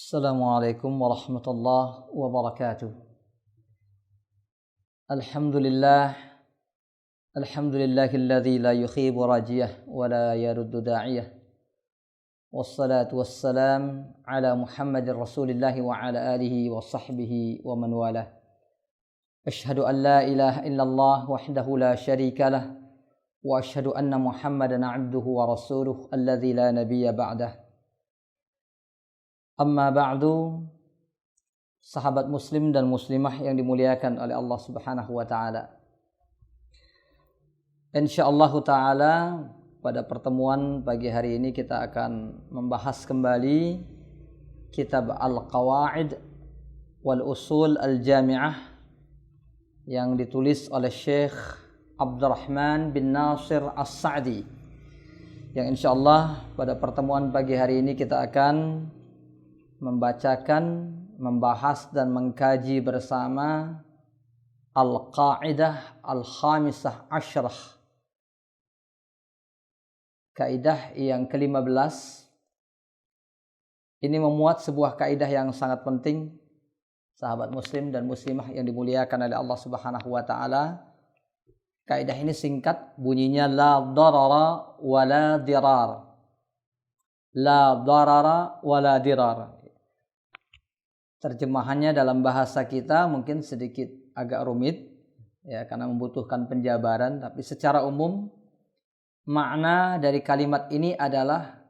Assalamualaikum warahmatullahi wabarakatuh. Alhamdulillah, alhamdulillahilladzi la yukhibu rajiyah wa la yaruddu da'iyah. Wassalatu wassalam ala Muhammadin Rasulillah wa ala alihi wa sahbihi wa man walah. Ashhadu an la ilaha illallah wahdahu la syarika lah wa ashhadu anna Muhammadan 'abduhu wa rasuluh alladzi la nabiyya ba'dah. Amma ba'du, sahabat muslim dan muslimah yang dimuliakan oleh Allah Subhanahu wa taala. Insyaallah taala pada pertemuan pagi hari ini kita akan membahas kembali kitab Al-Qawaid wal Usul Al-Jami'ah yang ditulis oleh Syekh Abdurrahman bin Nasir As-Sa'di. Yang insyaallah pada pertemuan pagi hari ini kita akan membacakan, membahas dan mengkaji bersama Al-Qa'idah Al-Khamisah Asyrah, kaidah yang ke-15. Ini memuat sebuah kaidah yang sangat penting, sahabat muslim dan muslimah yang dimuliakan oleh Allah Subhanahu wa taala. Kaidah ini singkat, bunyinya la darara wa la dirar. La darara wa la dirar. Terjemahannya dalam bahasa kita mungkin sedikit agak rumit ya, karena membutuhkan penjabaran, tapi secara umum makna dari kalimat ini adalah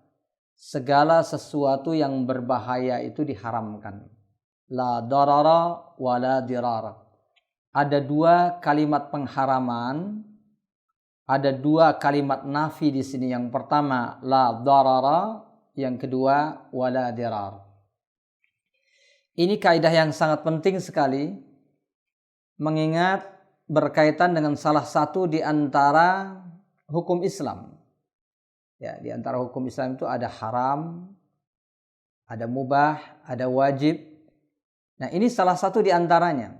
segala sesuatu yang berbahaya itu diharamkan. La darara wa la dirar. Ada dua kalimat pengharaman, ada dua kalimat nafi di sini. Yang pertama la darara, yang kedua wa la dirar. Ini kaidah yang sangat penting sekali, mengingat berkaitan dengan salah satu di antara hukum Islam. Ya, di antara hukum Islam itu ada haram, ada mubah, ada wajib. Nah, ini salah satu di antaranya.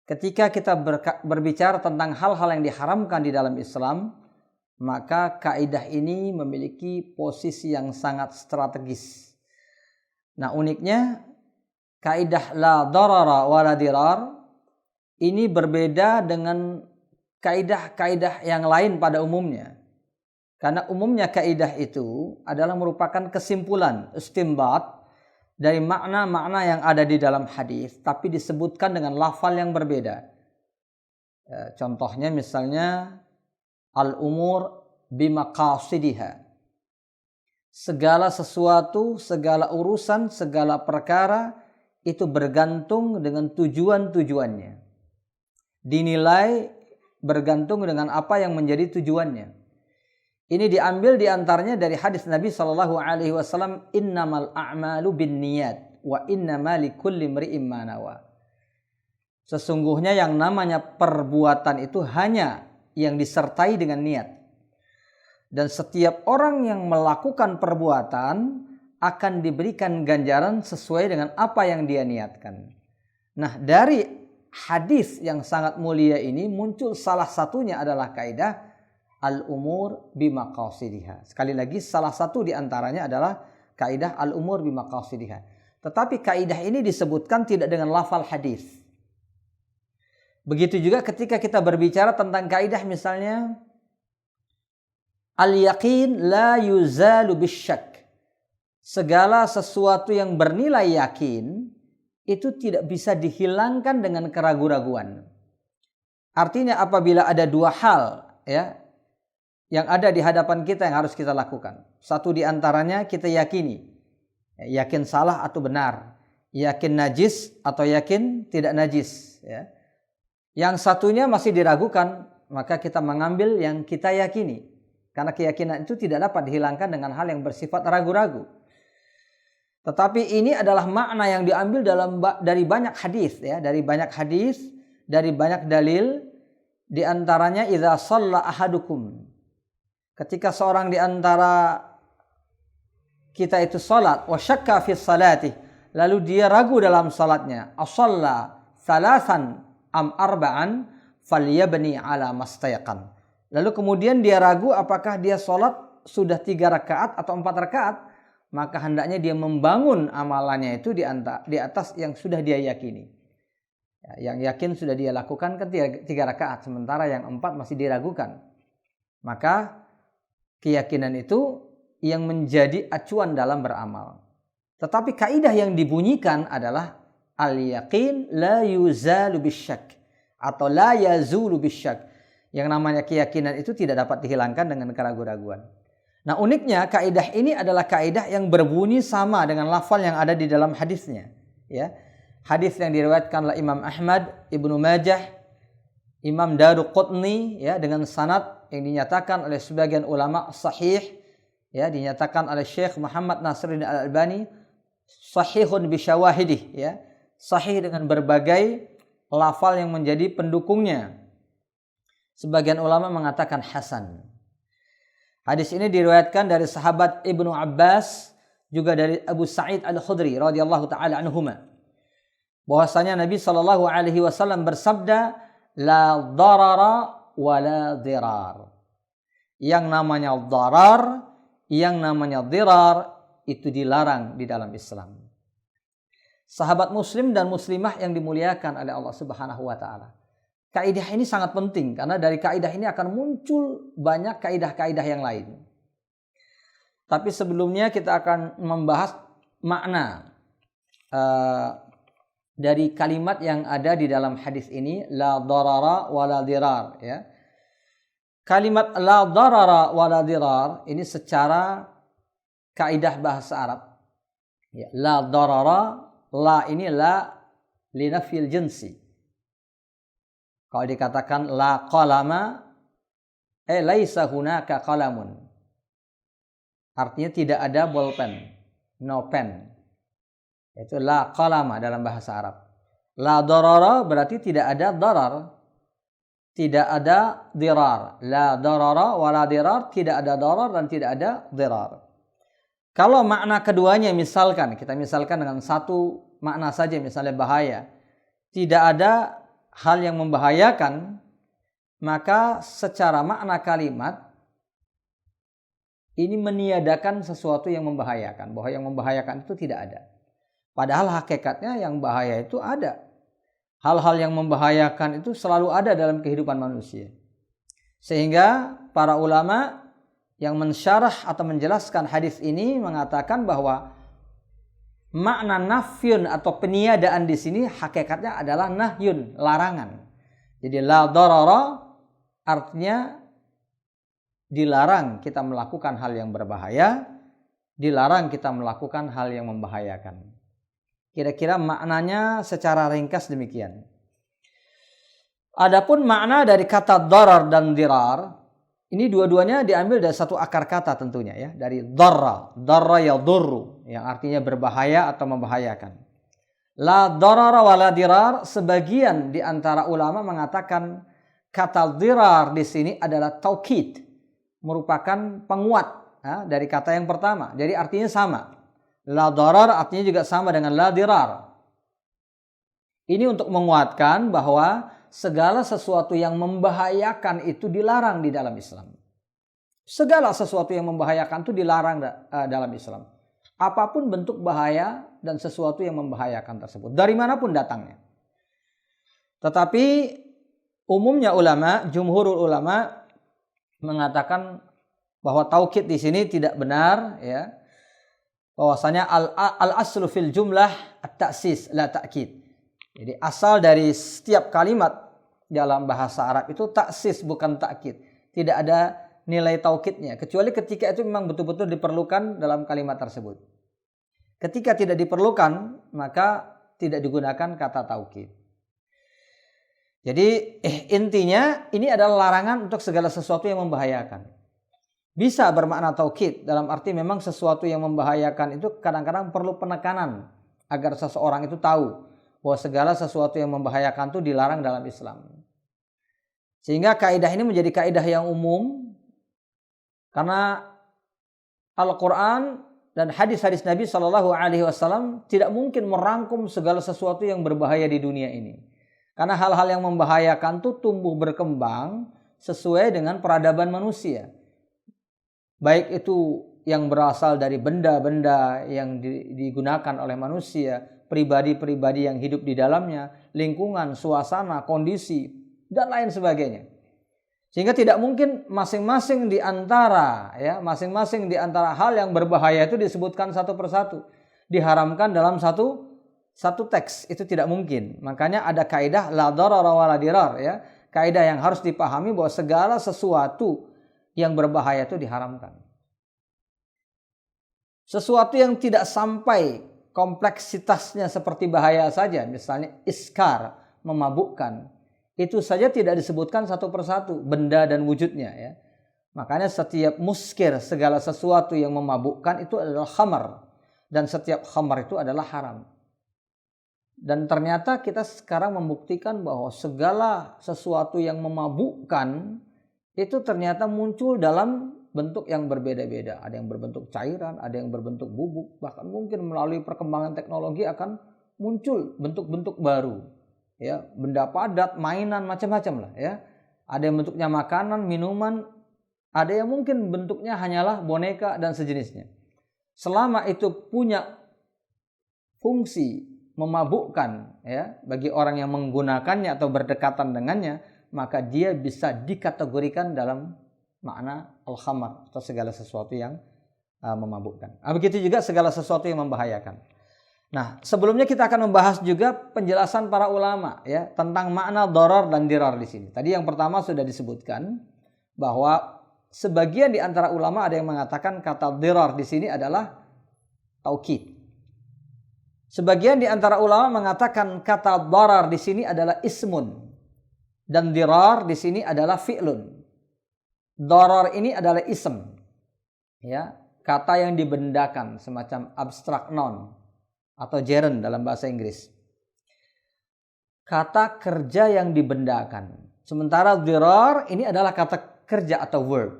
Ketika kita berbicara tentang hal-hal yang diharamkan di dalam Islam, maka kaidah ini memiliki posisi yang sangat strategis. Nah, uniknya kaidah la darara wa la dirar ini berbeda dengan kaidah-kaidah yang lain pada umumnya. Karena umumnya kaidah itu adalah merupakan kesimpulan, istinbat dari makna-makna yang ada di dalam hadis, tapi disebutkan dengan lafal yang berbeda. Contohnya misalnya al-umur bimaqasidiha. Segala sesuatu, segala urusan, segala perkara itu bergantung dengan tujuan-tujuannya. Dinilai bergantung dengan apa yang menjadi tujuannya. Ini diambil diantaranya dari hadis Nabi SAW, innamal a'malu binniyat wa innama likulli imri'in ma nawa. Sesungguhnya yang namanya perbuatan itu hanya yang disertai dengan niat. Dan setiap orang yang melakukan perbuatan akan diberikan ganjaran sesuai dengan apa yang dia niatkan. Nah, dari hadis yang sangat mulia ini muncul salah satunya adalah kaidah al-umur bimaqasidiha. Sekali lagi, salah satu di antaranya adalah kaidah al-umur bimaqasidiha. Tetapi kaidah ini disebutkan tidak dengan lafal hadis. Begitu juga ketika kita berbicara tentang kaidah misalnya al-yaqin la yuzalu bisyak. Segala sesuatu yang bernilai yakin itu tidak bisa dihilangkan dengan keraguan-raguan. Artinya apabila ada dua hal ya yang ada di hadapan kita yang harus kita lakukan. Satu di antaranya kita yakini. Yakin salah atau benar. Yakin najis atau yakin tidak najis. Ya. Yang satunya masih diragukan, maka kita mengambil yang kita yakini. Karena keyakinan itu tidak dapat dihilangkan dengan hal yang bersifat ragu-ragu. Tetapi ini adalah makna yang diambil dari banyak hadis ya, dari banyak hadis, dari banyak dalil, di antaranya idza shalla ahadukum. Ketika seorang di antara kita itu salat wa syakka fi salatih, lalu dia ragu dalam salatnya, ashalla thalathan am arba'an falyabni ala mastayqan. Lalu kemudian dia ragu apakah dia salat sudah 3 rakaat atau 4 rakaat, maka hendaknya dia membangun amalannya itu di atas yang sudah dia yakini. Ya, yang yakin sudah dia lakukan kan 3 rakaat, sementara yang 4 masih diragukan. Maka keyakinan itu yang menjadi acuan dalam beramal. Tetapi kaidah yang dibunyikan adalah al-yaqin la yuzalu bisyak atau la yazulu bisyak. Yang namanya keyakinan itu tidak dapat dihilangkan dengan keraguan-raguan. Nah, uniknya kaidah ini adalah kaidah yang berbunyi sama dengan lafal yang ada di dalam hadisnya, ya. Hadis yang diriwayatkan oleh Imam Ahmad, Ibnu Majah, Imam Daruqutni, ya, dengan sanad yang dinyatakan oleh sebagian ulama sahih, ya, dinyatakan oleh Syekh Muhammad Nasiruddin Al-Albani sahihun bi syawahidih, ya. Sahih dengan berbagai lafal yang menjadi pendukungnya. Sebagian ulama mengatakan hasan. Hadis ini diriwayatkan dari sahabat Ibnu Abbas, juga dari Abu Sa'id Al-Khudri radhiyallahu taala anhuma. Bahwasanya Nabi sallallahu alaihi wasallam bersabda, la darara wa la dirar. Yang namanya darar, yang namanya dirar itu dilarang di dalam Islam. Sahabat muslim dan muslimah yang dimuliakan oleh Allah Subhanahu wa taala. Kaidah ini sangat penting karena dari kaidah ini akan muncul banyak kaidah-kaidah yang lain. Tapi sebelumnya kita akan membahas makna dari kalimat yang ada di dalam hadis ini, la darara wa la dirar, ya. Kalimat la darara wa la dirar ini secara kaidah bahasa Arab, ya, la darara, la ini la linafil jinsi. Kalau dikatakan la qalama, laisa hunaka qalamun. Artinya tidak ada bolpen, no pen. Itu la qalama dalam bahasa Arab. La darara berarti tidak ada darar, tidak ada dirar. La darara wa la dirar, tidak ada darar dan tidak ada dirar. Kalau makna keduanya kita misalkan dengan satu makna saja, misalnya bahaya, tidak ada hal yang membahayakan, maka secara makna kalimat ini meniadakan sesuatu yang membahayakan, bahwa yang membahayakan itu tidak ada. Padahal hakikatnya yang bahaya itu ada. Hal-hal yang membahayakan itu selalu ada dalam kehidupan manusia. Sehingga para ulama yang mensyarah atau menjelaskan hadis ini mengatakan bahwa makna nafyun atau peniadaan di sini hakikatnya adalah nahyun, larangan. Jadi la darara artinya dilarang kita melakukan hal yang berbahaya, dilarang kita melakukan hal yang membahayakan. Kira-kira maknanya secara ringkas demikian. Adapun makna dari kata darar dan dirar, ini dua-duanya diambil dari satu akar kata tentunya, ya, dari darra yadurru, yang artinya berbahaya atau membahayakan. La darara wa la dirar, sebagian di antara ulama mengatakan kata dirar di sini adalah taukid, merupakan penguat, ya, dari kata yang pertama. Jadi artinya sama. La darar artinya juga sama dengan la dirar. Ini untuk menguatkan bahwa segala sesuatu yang membahayakan itu dilarang di dalam Islam. Segala sesuatu yang membahayakan itu dilarang dalam Islam. Apapun bentuk bahaya dan sesuatu yang membahayakan tersebut, dari manapun datangnya. Tetapi umumnya ulama, jumhurul ulama mengatakan bahwa taukid di sini tidak benar, ya. Bahwasanya al-aslu fil jumlah at-ta'sis la ta'kid. Jadi asal dari setiap kalimat dalam bahasa Arab itu taksis, bukan takkid. Tidak ada nilai taukidnya, kecuali ketika itu memang betul-betul diperlukan dalam kalimat tersebut. Ketika tidak diperlukan, maka tidak digunakan kata taukid. Jadi intinya ini adalah larangan untuk segala sesuatu yang membahayakan. Bisa bermakna taukid dalam arti memang sesuatu yang membahayakan itu kadang-kadang perlu penekanan agar seseorang itu tahu bahwa segala sesuatu yang membahayakan itu dilarang dalam Islam. Sehingga kaidah ini menjadi kaidah yang umum karena Al-Quran dan hadis-hadis Nabi SAW tidak mungkin merangkum segala sesuatu yang berbahaya di dunia ini. Karena hal-hal yang membahayakan itu tumbuh berkembang sesuai dengan peradaban manusia. Baik itu yang berasal dari benda-benda yang digunakan oleh manusia, pribadi-pribadi yang hidup di dalamnya, lingkungan, suasana, kondisi, dan lain sebagainya. Sehingga tidak mungkin masing-masing di antara hal yang berbahaya itu disebutkan satu persatu, diharamkan dalam satu teks, itu tidak mungkin. Makanya ada kaidah la darara wa la dirar, ya. Kaidah yang harus dipahami bahwa segala sesuatu yang berbahaya itu diharamkan. Sesuatu yang tidak sampai kompleksitasnya seperti bahaya saja, misalnya iskar, memabukkan, itu saja tidak disebutkan satu persatu benda dan wujudnya, ya. Makanya setiap muskir, segala sesuatu yang memabukkan itu adalah khamar, dan setiap khamar itu adalah haram. Dan ternyata kita sekarang membuktikan bahwa segala sesuatu yang memabukkan itu ternyata muncul dalam bentuk yang berbeda-beda. Ada yang berbentuk cairan, ada yang berbentuk bubuk, bahkan mungkin melalui perkembangan teknologi akan muncul bentuk-bentuk baru. Ya, benda padat, mainan, macam-macam lah, ya. Ada yang bentuknya makanan, minuman, ada yang mungkin bentuknya hanyalah boneka dan sejenisnya. Selama itu punya fungsi memabukkan, ya, bagi orang yang menggunakannya atau berdekatan dengannya, maka dia bisa dikategorikan dalam makna al-khamar atau segala sesuatu yang memabukkan. Begitu juga segala sesuatu yang membahayakan. Nah, sebelumnya kita akan membahas juga penjelasan para ulama, ya, tentang makna darar dan dirar di sini. Tadi yang pertama sudah disebutkan bahwa sebagian di antara ulama ada yang mengatakan kata dirar di sini adalah taukid. Sebagian di antara ulama mengatakan kata darar di sini adalah ismun dan dirar di sini adalah fi'lun. Darar ini adalah ism, ya, kata yang dibendakan, semacam abstrak noun atau gerund dalam bahasa Inggris. Kata kerja yang dibendakan. Sementara dirar ini adalah kata kerja atau verb.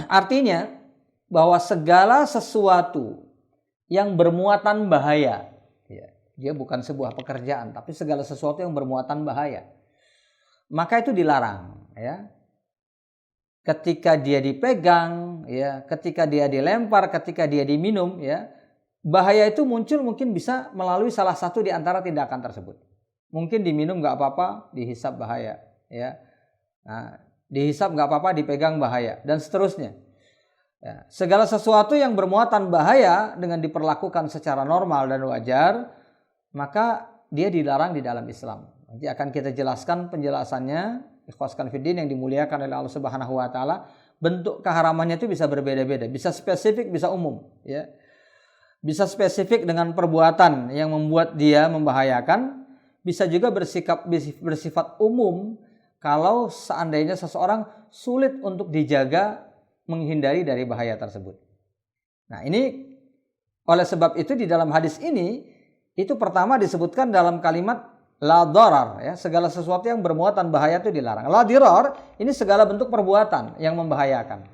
Artinya bahwa segala sesuatu yang bermuatan bahaya, ya, dia bukan sebuah pekerjaan, tapi segala sesuatu yang bermuatan bahaya, maka itu dilarang, ya. Ketika dia dipegang, ya, ketika dia dilempar, ketika dia diminum, ya, bahaya itu muncul mungkin bisa melalui salah satu di antara tindakan tersebut. Mungkin diminum nggak apa-apa, dihisap bahaya, ya. Nah, dihisap nggak apa-apa, dipegang bahaya, dan seterusnya. Ya, segala sesuatu yang bermuatan bahaya dengan diperlakukan secara normal dan wajar, maka dia dilarang di dalam Islam. Nanti akan kita jelaskan penjelasannya, ikhwaskan fiddin yang dimuliakan oleh Allah Subhanahu wa taala. Bentuk keharamannya itu bisa berbeda-beda, bisa spesifik, bisa umum, ya. Bisa spesifik dengan perbuatan yang membuat dia membahayakan, bisa juga bersifat umum kalau seandainya seseorang sulit untuk dijaga, menghindari dari bahaya tersebut. Nah, ini oleh sebab itu di dalam hadis ini itu pertama disebutkan dalam kalimat la darar, ya, segala sesuatu yang bermuatan bahaya itu dilarang. La dirar ini segala bentuk perbuatan yang membahayakan.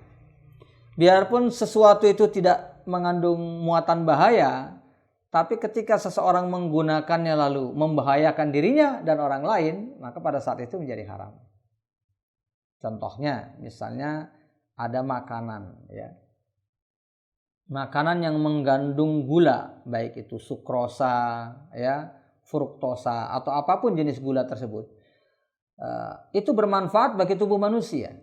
Biarpun sesuatu itu tidak mengandung muatan bahaya, tapi ketika seseorang menggunakannya lalu membahayakan dirinya dan orang lain, maka pada saat itu menjadi haram. Contohnya, misalnya ada makanan, ya, makanan yang mengandung gula, baik itu sukrosa, ya, fruktosa atau apapun jenis gula tersebut, itu bermanfaat bagi tubuh manusia.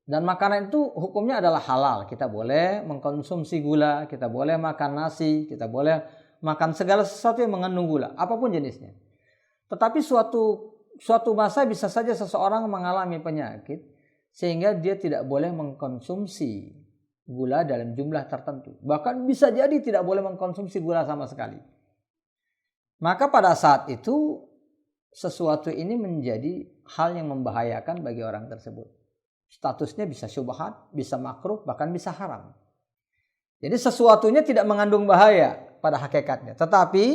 Dan makanan itu hukumnya adalah halal. Kita boleh mengkonsumsi gula, kita boleh makan nasi, kita boleh makan segala sesuatu yang mengandung gula, apapun jenisnya. Tetapi suatu masa bisa saja seseorang mengalami penyakit sehingga dia tidak boleh mengkonsumsi gula dalam jumlah tertentu. Bahkan bisa jadi tidak boleh mengkonsumsi gula sama sekali. Maka pada saat itu sesuatu ini menjadi hal yang membahayakan bagi orang tersebut. Statusnya bisa syubhat, bisa makruh, bahkan bisa haram. Jadi sesuatunya tidak mengandung bahaya pada hakikatnya. Tetapi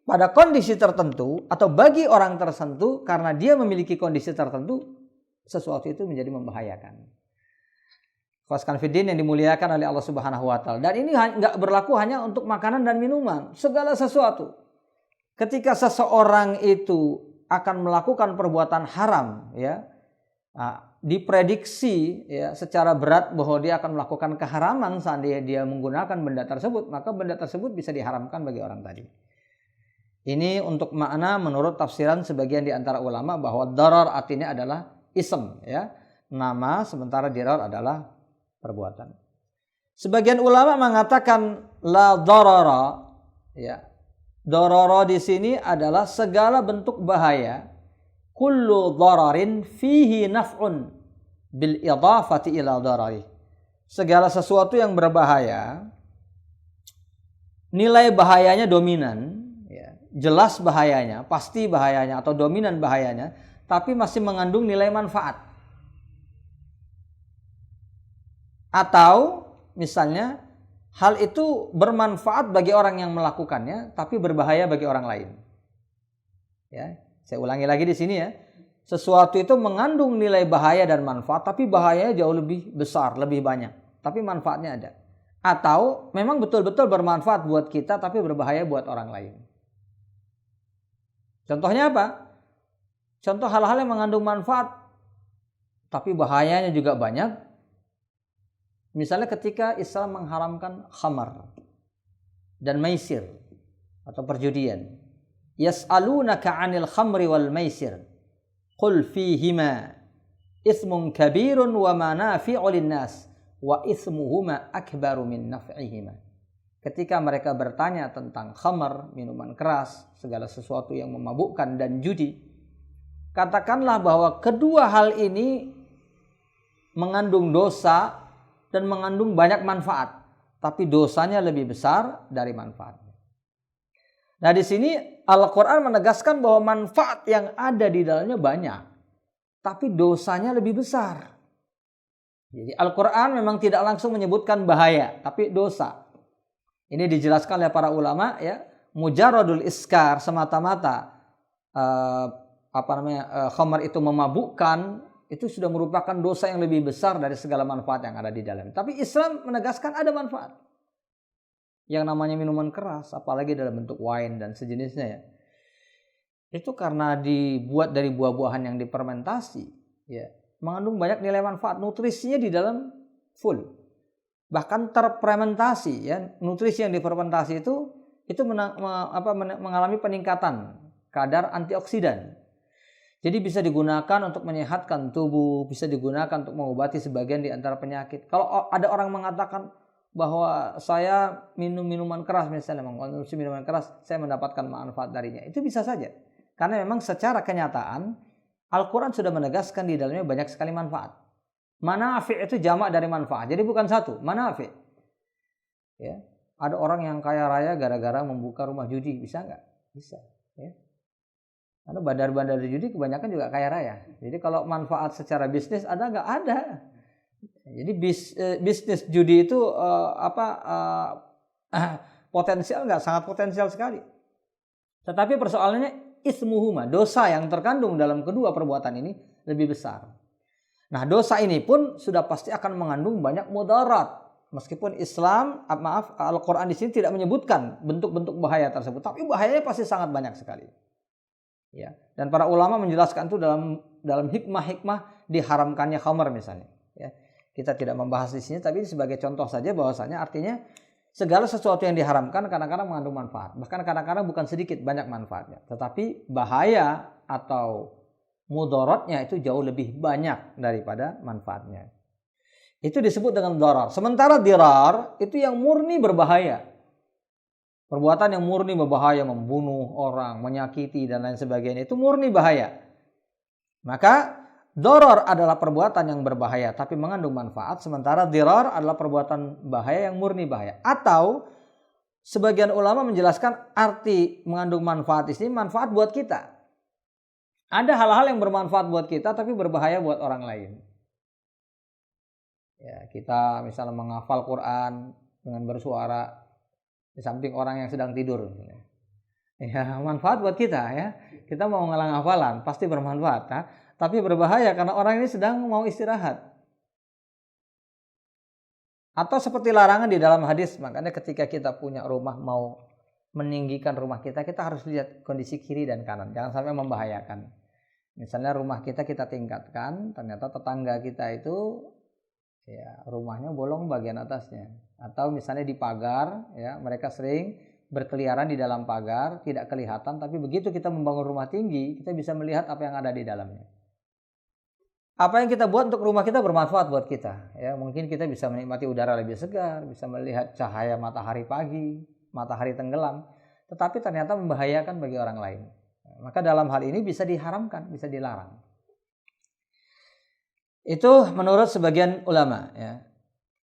pada kondisi tertentu atau bagi orang tertentu, karena dia memiliki kondisi tertentu, sesuatu itu menjadi membahayakan. Ikhwaskan fiddin yang dimuliakan oleh Allah Subhanahu wa taala. Dan ini enggak berlaku hanya untuk makanan dan minuman, segala sesuatu. Ketika seseorang itu akan melakukan perbuatan haram, ya, diprediksi ya secara berat bahwa dia akan melakukan keharaman seandainya dia menggunakan benda tersebut, maka benda tersebut bisa diharamkan bagi orang tadi. Ini untuk makna menurut tafsiran sebagian di antara ulama bahwa darar artinya adalah ism ya, nama, sementara dirar adalah perbuatan. Sebagian ulama mengatakan la darara ya. Darara di sini adalah segala bentuk bahaya. Kullu dararin fihi naf'un bil idafati ila darari. Segala sesuatu yang berbahaya, nilai bahayanya dominan, ya, jelas bahayanya, pasti bahayanya atau dominan bahayanya, tapi masih mengandung nilai manfaat. Atau misalnya hal itu bermanfaat bagi orang yang melakukannya, tapi berbahaya bagi orang lain. Ya. Saya ulangi lagi di sini ya. Sesuatu itu mengandung nilai bahaya dan manfaat, tapi bahayanya jauh lebih besar, lebih banyak. Tapi manfaatnya ada. Atau memang betul-betul bermanfaat buat kita, tapi berbahaya buat orang lain. Contohnya apa? Contoh hal-hal yang mengandung manfaat, tapi bahayanya juga banyak. Misalnya ketika Islam mengharamkan khamar dan maisir atau perjudian. Yas'alunaka 'anil khamri wal maisir qul fihima ismun kabirun wa manafi'u lin-nas wa ismuhuma akbaru min naf'ihima. Ketika mereka bertanya tentang khamar, minuman keras, segala sesuatu yang memabukkan dan judi, katakanlah bahwa kedua hal ini mengandung dosa dan mengandung banyak manfaat, tapi dosanya lebih besar dari manfaatnya. Nah, di sini Al-Quran menegaskan bahwa manfaat yang ada di dalamnya banyak, tapi dosanya lebih besar. Jadi Al-Quran memang tidak langsung menyebutkan bahaya, tapi dosa. Ini dijelaskan oleh para ulama ya, mujarradul iskar semata-mata khamar itu memabukkan, itu sudah merupakan dosa yang lebih besar dari segala manfaat yang ada di dalam. Tapi Islam menegaskan ada manfaat. Yang namanya minuman keras, apalagi dalam bentuk wine dan sejenisnya ya, itu karena dibuat dari buah-buahan yang difermentasi ya, mengandung banyak nilai manfaat, nutrisinya di dalam full, bahkan terfermentasi ya. Nutrisi yang difermentasi itu mengalami peningkatan kadar antioksidan, jadi bisa digunakan untuk menyehatkan tubuh, bisa digunakan untuk mengobati sebagian di antara penyakit. Kalau ada orang mengatakan bahwa saya minum minuman keras, misalnya mengkonsumsi minuman keras, saya mendapatkan manfaat darinya, itu bisa saja. Karena memang secara kenyataan Al-Quran sudah menegaskan di dalamnya banyak sekali manfaat. Manafi' itu jamak dari manfaat, jadi bukan satu, manafi'. Ya. Ada orang yang kaya raya gara-gara membuka rumah judi, bisa nggak? Bisa. Ya. Karena bandar-bandar judi kebanyakan juga kaya raya. Jadi kalau manfaat secara bisnis ada nggak? Ada. Jadi bisnis judi itu potensial nggak? Sangat potensial sekali. Tetapi persoalannya ismuhuma, dosa yang terkandung dalam kedua perbuatan ini lebih besar. Nah, dosa ini pun sudah pasti akan mengandung banyak mudarat. Meskipun Al-Quran di sini tidak menyebutkan bentuk-bentuk bahaya tersebut, tapi bahayanya pasti sangat banyak sekali. Ya, dan para ulama menjelaskan itu dalam hikmah-hikmah diharamkannya khamar misalnya. Ya. Kita tidak membahas di sini, tapi sebagai contoh saja bahwasanya artinya segala sesuatu yang diharamkan kadang-kadang mengandung manfaat. Bahkan kadang-kadang bukan sedikit, banyak manfaatnya. Tetapi bahaya atau mudaratnya itu jauh lebih banyak daripada manfaatnya. Itu disebut dengan darar. Sementara dirar itu yang murni berbahaya. Perbuatan yang murni berbahaya, membunuh orang, menyakiti dan lain sebagainya, itu murni bahaya. Maka darar adalah perbuatan yang berbahaya tapi mengandung manfaat, sementara dirar adalah perbuatan bahaya yang murni bahaya. Atau sebagian ulama menjelaskan arti mengandung manfaat di sini manfaat buat kita. Ada hal-hal yang bermanfaat buat kita tapi berbahaya buat orang lain. Ya, kita misalnya menghafal Quran dengan bersuara di samping orang yang sedang tidur. Ya, manfaat buat kita ya. Kita mau ngelang hafalan pasti bermanfaat, ha? Tapi berbahaya karena orang ini sedang mau istirahat. Atau seperti larangan di dalam hadis, makanya ketika kita punya rumah mau meninggikan rumah kita, kita harus lihat kondisi kiri dan kanan, jangan sampai membahayakan. Misalnya rumah kita tingkatkan, ternyata tetangga kita itu ya rumahnya bolong bagian atasnya. Atau misalnya di pagar, ya mereka sering berkeliaran di dalam pagar, tidak kelihatan, tapi begitu kita membangun rumah tinggi, kita bisa melihat apa yang ada di dalamnya. Apa yang kita buat untuk rumah kita bermanfaat buat kita. Ya, mungkin kita bisa menikmati udara lebih segar, bisa melihat cahaya matahari pagi, matahari tenggelam, tetapi ternyata membahayakan bagi orang lain. Maka dalam hal ini bisa diharamkan, bisa dilarang. Itu menurut sebagian ulama. Ya.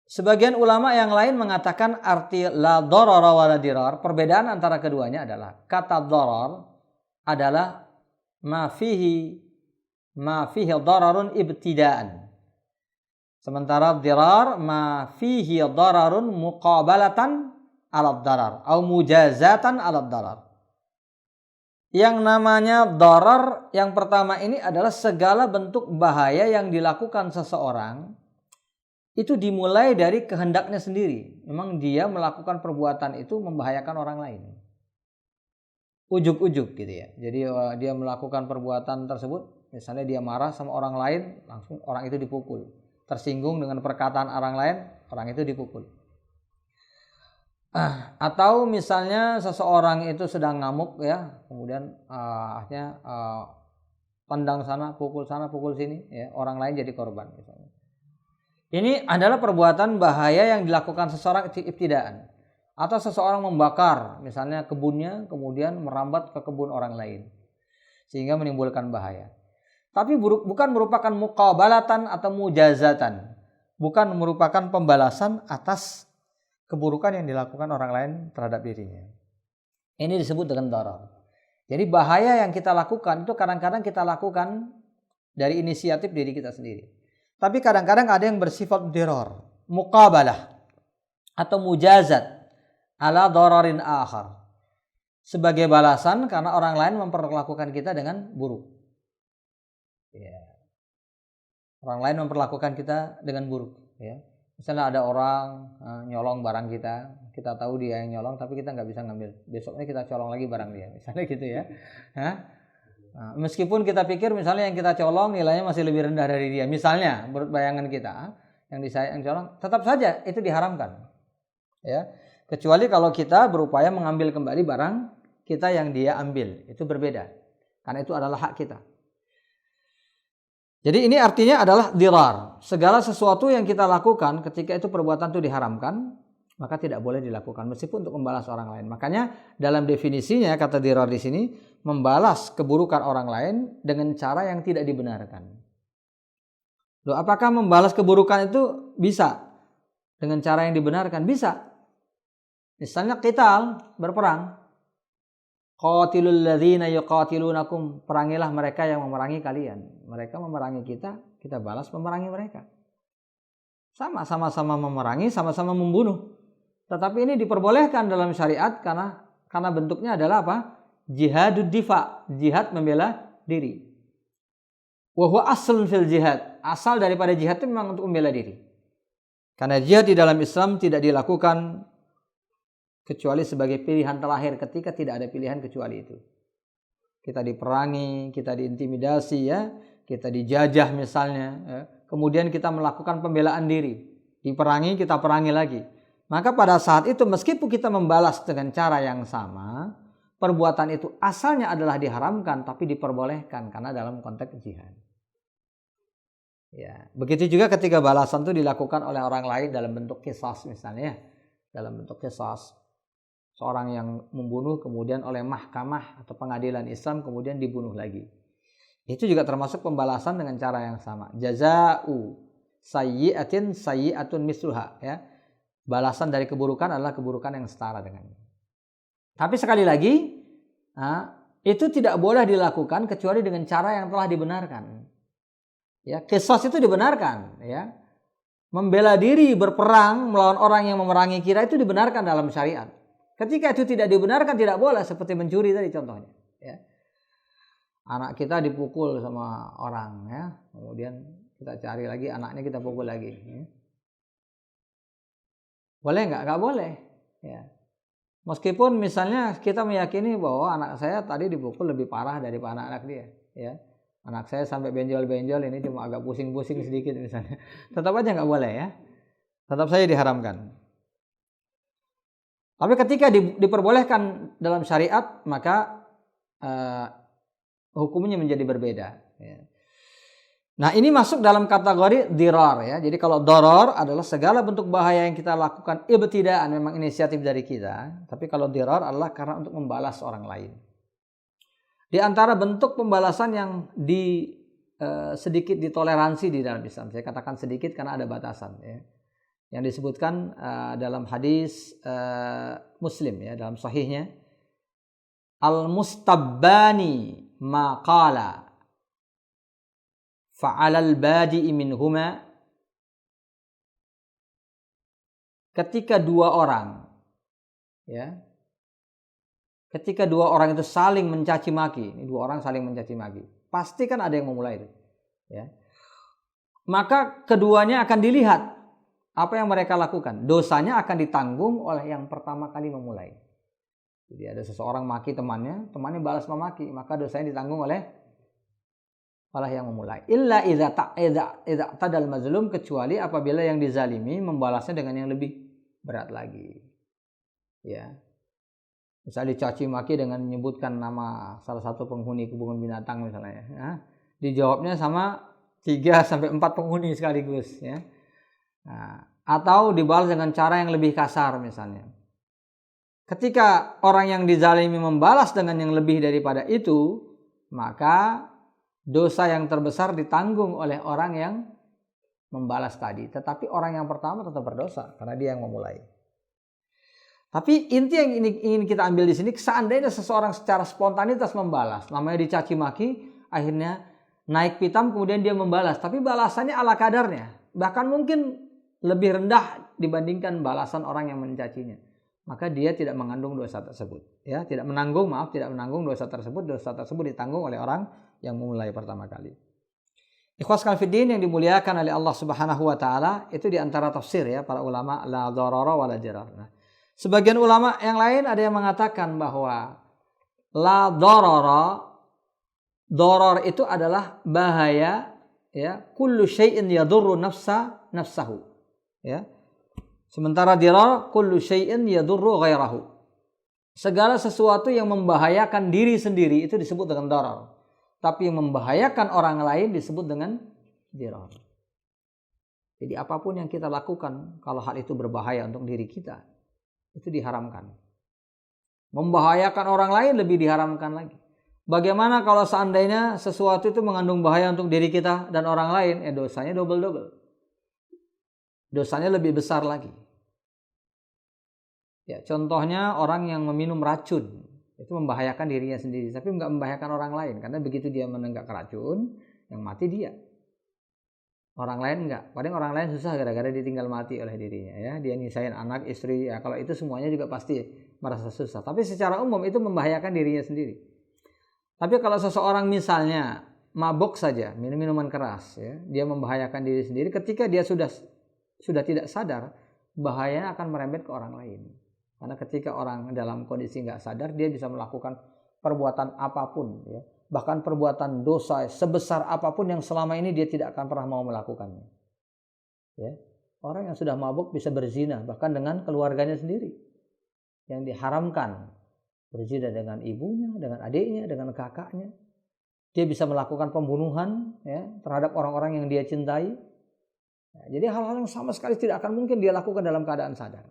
Sebagian ulama yang lain mengatakan arti la darara wa la dirar. Perbedaan antara keduanya adalah kata darar adalah ma fihi dararun ibtidaan. Sementara dirar ma fihi dararun muqabalatan ala darar atau mujazatan ala darar. Yang namanya darar yang pertama ini adalah segala bentuk bahaya yang dilakukan seseorang itu dimulai dari kehendaknya sendiri. Memang dia melakukan perbuatan itu membahayakan orang lain. Ujug-ujug gitu ya. Jadi dia melakukan perbuatan tersebut, misalnya dia marah sama orang lain, langsung orang itu dipukul. Tersinggung dengan perkataan orang lain, orang itu dipukul. Atau misalnya seseorang itu sedang ngamuk ya, kemudian akhirnya tendang sana, pukul sini, ya orang lain jadi korban misalnya. Ini adalah perbuatan bahaya yang dilakukan seseorang ibtidaan. Atau seseorang membakar misalnya kebunnya, kemudian merambat ke kebun orang lain sehingga menimbulkan bahaya. Tapi bukan merupakan muqabalatan atau mujazatan, bukan merupakan pembalasan atas keburukan yang dilakukan orang lain terhadap dirinya. Ini disebut dengan darar. Jadi bahaya yang kita lakukan itu kadang-kadang kita lakukan dari inisiatif diri kita sendiri. Tapi kadang-kadang ada yang bersifat dirar, muqabalah atau mujazat ala dararin akhar. Sebagai balasan karena orang lain memperlakukan kita dengan buruk. Ya. Orang lain memperlakukan kita dengan buruk, ya. Misalnya ada orang nyolong barang kita tahu dia yang nyolong, tapi kita nggak bisa ngambil. Besoknya kita colong lagi barang dia, misalnya gitu ya. Nah, meskipun kita pikir misalnya yang kita colong nilainya masih lebih rendah dari dia, misalnya menurut bayangan kita, yang colong, tetap saja itu diharamkan. Ya, kecuali kalau kita berupaya mengambil kembali barang kita yang dia ambil, itu berbeda, karena itu adalah hak kita. Jadi ini artinya adalah dirar. Segala sesuatu yang kita lakukan ketika itu perbuatan itu diharamkan, maka tidak boleh dilakukan meskipun untuk membalas orang lain. Makanya dalam definisinya kata dirar di sini membalas keburukan orang lain dengan cara yang tidak dibenarkan. Loh, apakah membalas keburukan itu bisa dengan cara yang dibenarkan? Bisa. Misalnya qital, berperang. Qatilul ladzina yuqatilunakum, perangilah mereka yang memerangi kalian. Mereka memerangi kita, kita balas memerangi mereka. Sama-sama memerangi, sama-sama membunuh. Tetapi ini diperbolehkan dalam syariat karena bentuknya adalah apa? Jihadud difa, jihad membela diri. Wa huwa aslun fil jihad. Asal daripada jihad itu memang untuk membela diri. Karena jihad di dalam Islam tidak dilakukan kecuali sebagai pilihan terakhir ketika tidak ada pilihan kecuali itu. Kita diperangi, kita diintimidasi ya, kita dijajah misalnya, ya. Kemudian kita melakukan pembelaan diri. Diperangi, kita perangi lagi. Maka pada saat itu meskipun kita membalas dengan cara yang sama, perbuatan itu asalnya adalah diharamkan tapi diperbolehkan karena dalam konteks jihad. Ya, begitu juga ketika balasan itu dilakukan oleh orang lain dalam bentuk qisas misalnya, dalam bentuk qisas. Seorang yang membunuh kemudian oleh mahkamah atau pengadilan Islam kemudian dibunuh lagi. Itu juga termasuk pembalasan dengan cara yang sama. Jaza'u sayyi'atin sayyi'atun misluha, ya. Balasan dari keburukan adalah keburukan yang setara dengannya. Tapi sekali lagi, itu tidak boleh dilakukan kecuali dengan cara yang telah dibenarkan. Ya, qisas itu dibenarkan, ya. Membela diri berperang melawan orang yang memerangi kita itu dibenarkan dalam syariat. Ketika itu tidak dibenarkan tidak boleh, seperti mencuri tadi contohnya. Ya. Anak kita dipukul sama orang, ya, kemudian kita cari lagi anaknya kita pukul lagi. Ya. Boleh nggak? Nggak boleh. Ya. Meskipun misalnya kita meyakini bahwa anak saya tadi dipukul lebih parah daripada anak dia, ya. Anak saya sampai benjol-benjol, ini cuma agak pusing-pusing sedikit misalnya. Tetap aja nggak boleh ya. Tetap saja diharamkan. Tapi ketika diperbolehkan dalam syariat, maka hukumnya menjadi berbeda. Ya. Nah, ini masuk dalam kategori dirar ya. Jadi kalau doror adalah segala bentuk bahaya yang kita lakukan ibtidaan, memang inisiatif dari kita. Tapi kalau dirar adalah karena untuk membalas orang lain. Di antara bentuk pembalasan yang sedikit ditoleransi di dalam Islam, saya katakan sedikit karena ada batasan ya. Yang disebutkan dalam hadis Muslim ya, dalam sahihnya, al-mustabbani ma qala fa'alal badi'i minhuma, ketika dua orang ya, ketika dua orang itu saling mencaci maki, ini dua orang saling mencaci maki, pasti kan ada yang memulai itu, ya. Maka keduanya akan dilihat apa yang mereka lakukan, dosanya akan ditanggung oleh yang pertama kali memulai. Jadi ada seseorang maki temannya balas memaki, maka dosanya ditanggung oleh yang memulai. Illa idza tadal mazlum, kecuali apabila yang dizalimi membalasnya dengan yang lebih berat lagi, ya. Misalnya dicaci maki dengan menyebutkan nama salah satu penghuni kebun binatang misalnya, ya. Dijawabnya sama 3-4 penghuni sekaligus, ya. Nah, atau dibalas dengan cara yang lebih kasar misalnya. Ketika orang yang dizalimi membalas dengan yang lebih daripada itu, maka dosa yang terbesar ditanggung oleh orang yang membalas tadi. Tetapi orang yang pertama tetap berdosa karena dia yang memulai. Tapi inti yang ingin kita ambil di sini, seandainya seseorang secara spontanitas membalas, namanya dicaci maki, akhirnya naik pitam kemudian dia membalas, tapi balasannya ala kadarnya, bahkan mungkin lebih rendah dibandingkan balasan orang yang mencacinya, maka dia tidak mengandung dosa tersebut, ya, tidak menanggung dosa tersebut. Dosa tersebut ditanggung oleh orang yang memulai pertama kali. Ikhwas fillah yang dimuliakan oleh Allah Subhanahu wa taala, itu di antara tafsir ya para ulama, la dharara wa la dirar. Nah, sebagian ulama yang lain ada yang mengatakan bahwa la dharara, doror itu adalah bahaya, ya, kullu syai'in yadurru nafsahu, ya. Sementara dirar, kullu syai'in yadurru ghairahu, segala sesuatu yang membahayakan diri sendiri itu disebut dengan darar, tapi yang membahayakan orang lain disebut dengan dirar. Jadi apapun yang kita lakukan kalau hal itu berbahaya untuk diri kita, itu diharamkan. Membahayakan orang lain lebih diharamkan lagi. Bagaimana kalau seandainya sesuatu itu mengandung bahaya untuk diri kita dan orang lain, dosanya double. Dosanya lebih besar lagi. Ya, contohnya orang yang meminum racun, itu membahayakan dirinya sendiri, tapi enggak membahayakan orang lain, karena begitu dia menenggak racun, yang mati dia. Orang lain enggak. Paling orang lain susah gara-gara ditinggal mati oleh dirinya, ya. Dia nyisain anak, istri, ya kalau itu semuanya juga pasti merasa susah. Tapi secara umum itu membahayakan dirinya sendiri. Tapi kalau seseorang misalnya mabuk saja, minum minuman keras, ya, dia membahayakan diri sendiri. Ketika dia sudah tidak sadar, bahayanya akan merembet ke orang lain. Karena ketika orang dalam kondisi nggak sadar, dia bisa melakukan perbuatan apapun, ya. Bahkan perbuatan dosa sebesar apapun yang selama ini dia tidak akan pernah mau melakukannya. Ya. Orang yang sudah mabuk bisa berzina, bahkan dengan keluarganya sendiri, yang diharamkan. Berzina dengan ibunya, dengan adiknya, dengan kakaknya. Dia bisa melakukan pembunuhan, ya, terhadap orang-orang yang dia cintai. Ya, jadi hal-hal yang sama sekali tidak akan mungkin dia lakukan dalam keadaan sadar.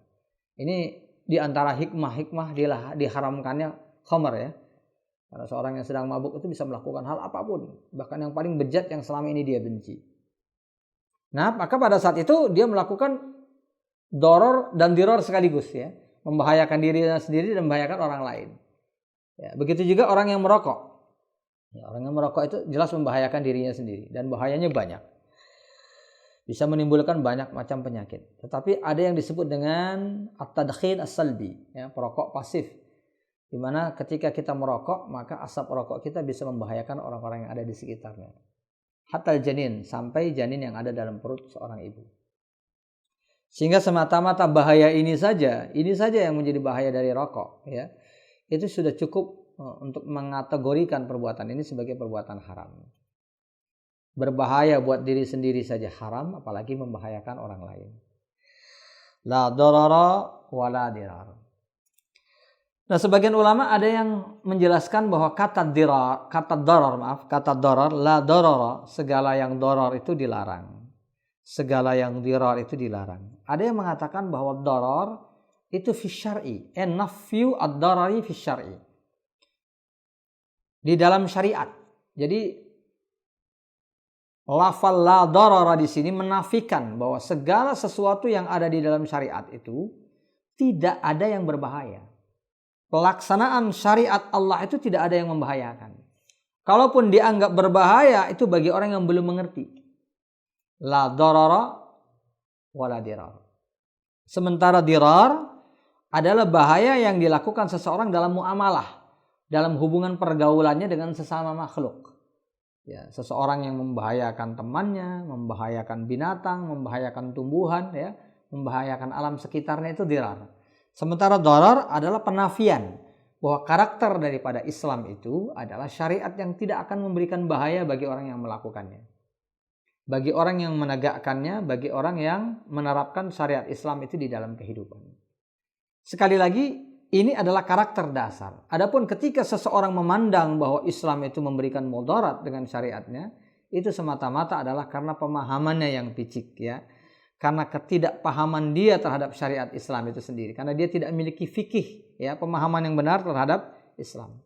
Ini di antara hikmah diharamkannya khamar, ya. Karena seorang yang sedang mabuk itu bisa melakukan hal apapun, bahkan yang paling bejat yang selama ini dia benci. Nah, maka pada saat itu dia melakukan doror dan diror sekaligus, ya. Membahayakan dirinya sendiri dan membahayakan orang lain. Ya, begitu juga orang yang merokok. Ya, orang yang merokok itu jelas membahayakan dirinya sendiri dan bahayanya banyak. Bisa menimbulkan banyak macam penyakit. Tetapi ada yang disebut dengan at-tadkhin as-salbi, ya, perokok pasif. Di mana ketika kita merokok, maka asap rokok kita bisa membahayakan orang-orang yang ada di sekitarnya. Hatta janin, sampai janin yang ada dalam perut seorang ibu. Sehingga semata-mata bahaya ini saja yang menjadi bahaya dari rokok, ya. Itu sudah cukup untuk mengategorikan perbuatan ini sebagai perbuatan haram. Berbahaya buat diri sendiri saja haram, apalagi membahayakan orang lain. La darara wa la dirar. Nah, sebagian ulama ada yang menjelaskan bahwa kata darar, la darara, segala yang darar itu dilarang. Segala yang dirar itu dilarang. Ada yang mengatakan bahwa darar itu fi syar'i, nafyu ad-darari fi syar'i. Di dalam syariat. Jadi lafal la darara di sini menafikan bahwa segala sesuatu yang ada di dalam syariat itu tidak ada yang berbahaya. Pelaksanaan syariat Allah itu tidak ada yang membahayakan. Kalaupun dianggap berbahaya, itu bagi orang yang belum mengerti. La darara wa la dirar. Sementara dirar adalah bahaya yang dilakukan seseorang dalam muamalah, dalam hubungan pergaulannya dengan sesama makhluk. Ya, seseorang yang membahayakan temannya, membahayakan binatang, membahayakan tumbuhan, ya, membahayakan alam sekitarnya, itu dirar. Sementara darar adalah penafian bahwa karakter daripada Islam itu adalah syariat yang tidak akan memberikan bahaya bagi orang yang melakukannya. Bagi orang yang menegakkannya, bagi orang yang menerapkan syariat Islam itu di dalam kehidupan. Sekali lagi, ini adalah karakter dasar. Adapun ketika seseorang memandang bahwa Islam itu memberikan mudarat dengan syariatnya, itu semata-mata adalah karena pemahamannya yang picik, ya. Karena ketidakpahaman dia terhadap syariat Islam itu sendiri. Karena dia tidak memiliki fikih, ya, pemahaman yang benar terhadap Islam.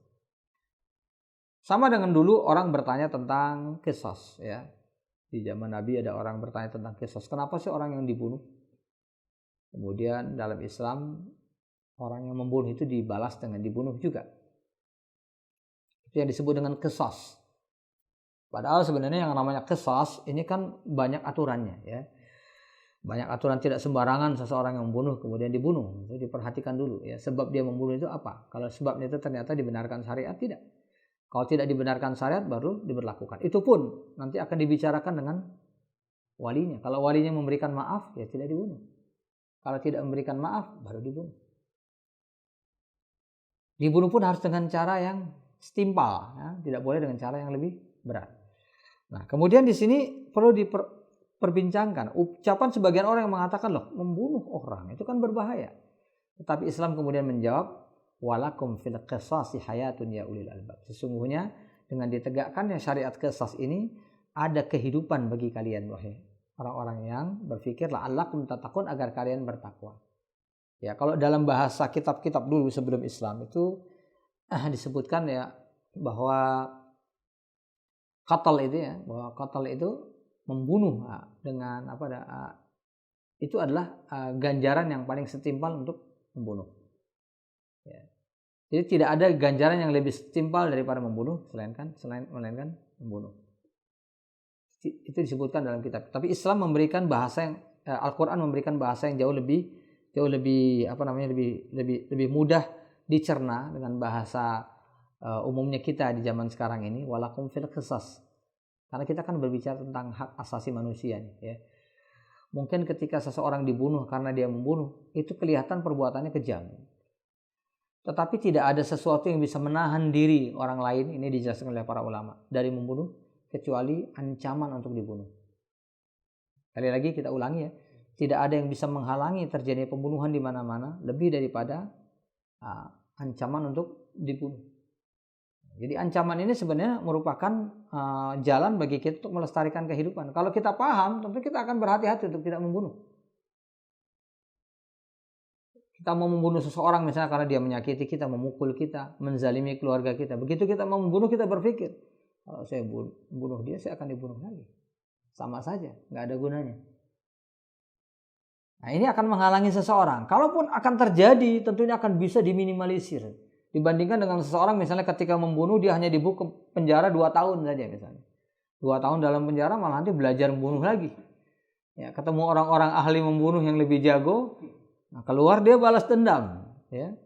Sama dengan dulu orang bertanya tentang qisas, ya. Di zaman Nabi ada orang bertanya tentang qisas. Kenapa sih orang yang dibunuh? Kemudian dalam Islam orang yang membunuh itu dibalas dengan dibunuh juga. Itu yang disebut dengan qisas. Padahal sebenarnya yang namanya qisas ini kan banyak aturannya, ya. Banyak aturan, tidak sembarangan seseorang yang membunuh kemudian dibunuh. Itu diperhatikan dulu, ya, sebab dia membunuh itu apa. Kalau sebabnya itu ternyata dibenarkan syariat, tidak. Kalau tidak dibenarkan syariat baru diberlakukan. Itu pun nanti akan dibicarakan dengan walinya. Kalau walinya memberikan maaf, ya tidak dibunuh. Kalau tidak memberikan maaf, baru dibunuh. Dibunuh pun harus dengan cara yang setimpal, ya. Tidak boleh dengan cara yang lebih berat. Nah, kemudian di sini perlu perbincangkan ucapan sebagian orang yang mengatakan, loh, membunuh orang itu kan berbahaya. Tetapi Islam kemudian menjawab, walakum fil qisasi hayatun ya ulil albab. Sesungguhnya dengan ditegakkannya syariat qisas ini ada kehidupan bagi kalian, wahai orang-orang yang berpikir, la'allakum tattaqun, agar kalian bertakwa. Ya, kalau dalam bahasa kitab-kitab dulu sebelum Islam itu disebutkan, ya, bahwa qatl itu, ya, bahwa qatl itu membunuh dengan itu adalah ganjaran yang paling setimpal untuk membunuh. Ya. Jadi tidak ada ganjaran yang lebih setimpal daripada membunuh melainkan membunuh. Itu disebutkan dalam kitab. Tapi Islam memberikan bahasa yang Al-Qur'an memberikan bahasa yang jauh lebih lebih mudah dicerna dengan bahasa umumnya kita di zaman sekarang ini, walakum fil qisas. Karena kita kan berbicara tentang hak asasi manusia nih, ya. Mungkin ketika seseorang dibunuh karena dia membunuh, itu kelihatan perbuatannya kejam. Tetapi tidak ada sesuatu yang bisa menahan diri orang lain, ini dijelaskan oleh para ulama, dari membunuh kecuali ancaman untuk dibunuh. Kali lagi kita ulangi, ya. Tidak ada yang bisa menghalangi terjadinya pembunuhan di mana-mana lebih daripada ancaman untuk dibunuh. Jadi ancaman ini sebenarnya merupakan jalan bagi kita untuk melestarikan kehidupan. Kalau kita paham, tentu kita akan berhati-hati untuk tidak membunuh. Kita mau membunuh seseorang misalnya karena dia menyakiti kita, memukul kita, menzalimi keluarga kita. Begitu kita mau membunuh, kita berpikir, kalau saya bunuh dia, saya akan dibunuh lagi. Sama saja, nggak ada gunanya. Nah, ini akan menghalangi seseorang. Kalaupun akan terjadi, tentunya akan bisa diminimalisir. Dibandingkan dengan seseorang misalnya ketika membunuh dia hanya dibunuh penjara 2 tahun saja misalnya. 2 tahun dalam penjara malah nanti belajar membunuh lagi. Ya, ketemu orang-orang ahli membunuh yang lebih jago, nah keluar dia balas dendam, ya.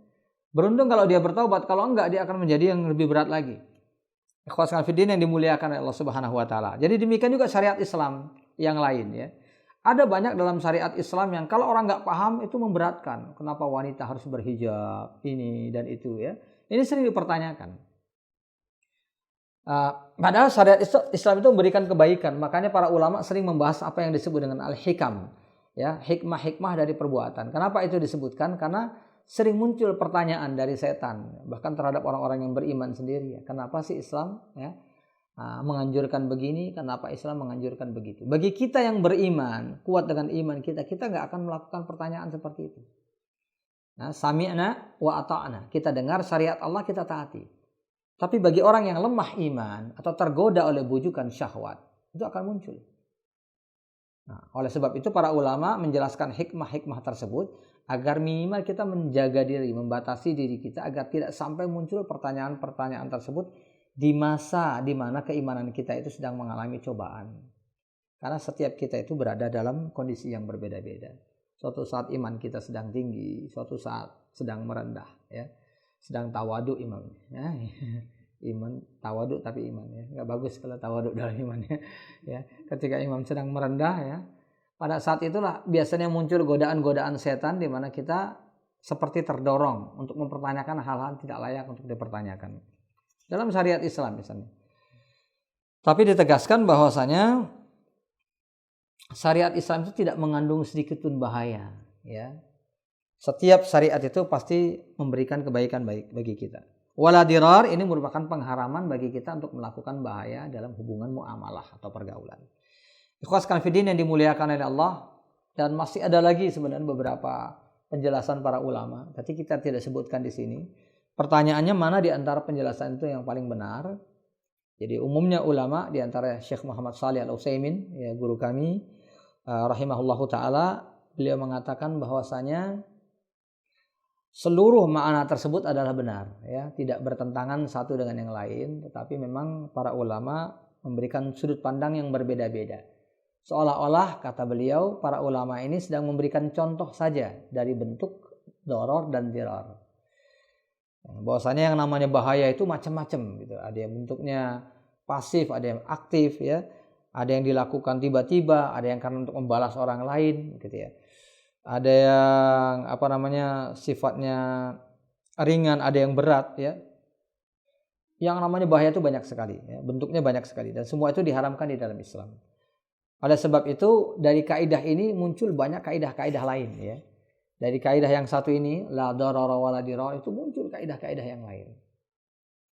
Beruntung kalau dia bertaubat, kalau enggak dia akan menjadi yang lebih berat lagi. Ikhwas fillah yang dimuliakan oleh Allah Subhanahu wa taala. Jadi demikian juga syariat Islam yang lain, ya. Ada banyak dalam syariat Islam yang kalau orang nggak paham itu memberatkan. Kenapa wanita harus berhijab, ini dan itu, ya. Ini sering dipertanyakan. Padahal syariat Islam itu memberikan kebaikan. Makanya para ulama sering membahas apa yang disebut dengan al-hikam. Ya, hikmah-hikmah dari perbuatan. Kenapa itu disebutkan? Karena sering muncul pertanyaan dari setan, bahkan terhadap orang-orang yang beriman sendiri. Ya, kenapa sih Islam menganjurkan begini? Kenapa Islam menganjurkan begitu? Bagi kita yang beriman, kuat dengan iman kita nggak akan melakukan pertanyaan seperti itu. Nah, sami'na wa ata'na. Kita dengar syariat Allah, kita taati. Tapi bagi orang yang lemah iman atau tergoda oleh bujukan syahwat, itu akan muncul. Nah, oleh sebab itu para ulama menjelaskan hikmah-hikmah tersebut agar minimal kita menjaga diri, membatasi diri kita agar tidak sampai muncul pertanyaan-pertanyaan tersebut di masa di mana keimanan kita itu sedang mengalami cobaan. Karena setiap kita itu berada dalam kondisi yang berbeda-beda. Suatu saat iman kita sedang tinggi, suatu saat sedang merendah, ya. Sedang tawaduk imam, ya. Iman tawaduk tapi iman, ya. Nggak bagus kalau tawaduk dalam imannya, ya. Ketika imam sedang merendah, ya, pada saat itulah biasanya muncul godaan-godaan setan di mana kita seperti terdorong untuk mempertanyakan hal-hal tidak layak untuk dipertanyakan dalam syariat Islam misalnya. Tapi ditegaskan bahwasanya syariat Islam itu tidak mengandung sedikit pun bahaya, ya. Setiap syariat itu pasti memberikan kebaikan baik bagi kita. Wala dirar ini merupakan pengharaman bagi kita untuk melakukan bahaya dalam hubungan muamalah atau pergaulan. Ikhwas fillah yang dimuliakan oleh Allah, dan masih ada lagi sebenarnya beberapa penjelasan para ulama, tapi kita tidak sebutkan di sini. Pertanyaannya mana di antara penjelasan itu yang paling benar? Jadi umumnya ulama di antara Syekh Muhammad Shalih Al-Utsaimin, ya, guru kami rahimahullahu taala, beliau mengatakan bahwasanya seluruh makna tersebut adalah benar, ya, tidak bertentangan satu dengan yang lain, tetapi memang para ulama memberikan sudut pandang yang berbeda-beda. Seolah-olah kata beliau para ulama ini sedang memberikan contoh saja dari bentuk doror dan dirar. Bahwasanya yang namanya bahaya itu macam-macam gitu. Ada yang bentuknya pasif, ada yang aktif, ya. Ada yang dilakukan tiba-tiba, ada yang karena untuk membalas orang lain gitu, ya. Ada yang sifatnya ringan, ada yang berat, ya. Yang namanya bahaya itu banyak sekali, ya. Bentuknya banyak sekali dan semua itu diharamkan di dalam Islam. Oleh sebab itu dari kaidah ini muncul banyak kaidah-kaidah lain, ya. Dari kaidah yang satu ini la darara wala dirar itu muncul kaidah-kaidah yang lain.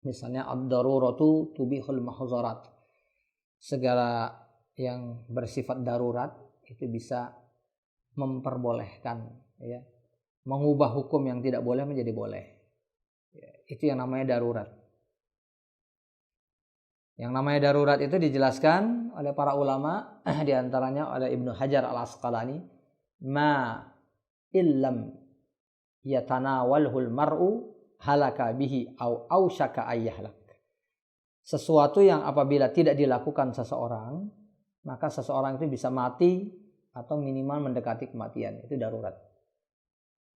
Misalnya ad-daruratu tubihul mahzurat. Segala yang bersifat darurat itu bisa memperbolehkan, ya, mengubah hukum yang tidak boleh menjadi boleh, ya, itu yang namanya darurat. Yang namanya darurat itu dijelaskan oleh para ulama, diantaranya oleh Ibnu Hajar Al-Asqalani, ma illam yatanawalhul mar'u halaka bihi au ausyaka ayyahlak. Sesuatu yang apabila tidak dilakukan seseorang, maka seseorang itu bisa mati atau minimal mendekati kematian, itu darurat.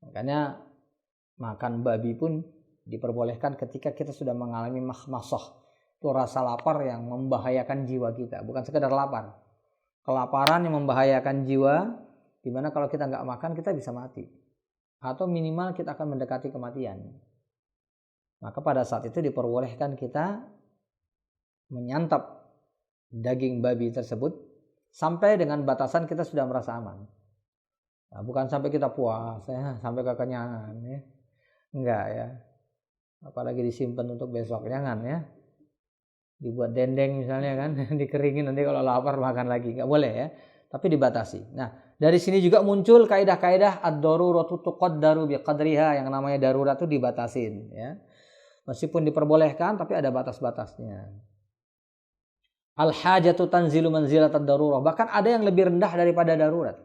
Makanya makan babi pun diperbolehkan ketika kita sudah mengalami makhmasah, itu rasa lapar yang membahayakan jiwa kita, bukan sekedar lapar. Kelaparan yang membahayakan jiwa, dimana kalau kita nggak makan kita bisa mati, atau minimal kita akan mendekati kematian. Maka pada saat itu diperbolehkan kita menyantap daging babi tersebut sampai dengan batasan kita sudah merasa aman. Nah, bukan sampai kita puas, ya, sampai kekenyangan, ya. Enggak, ya. Apalagi disimpan untuk besok, jangan, ya. Dibuat dendeng misalnya kan, dikeringin nanti kalau lapar makan lagi, enggak boleh, ya. Tapi dibatasi. Nah, dari sini juga muncul kaidah-kaidah ad-daruratu tuqaddaru biqadriha, yang namanya darurat itu dibatasin, ya. Meskipun diperbolehkan tapi ada batas-batasnya. Al-hajatu tanzilu manzilatad darurah. Bahkan ada yang lebih rendah daripada darurat.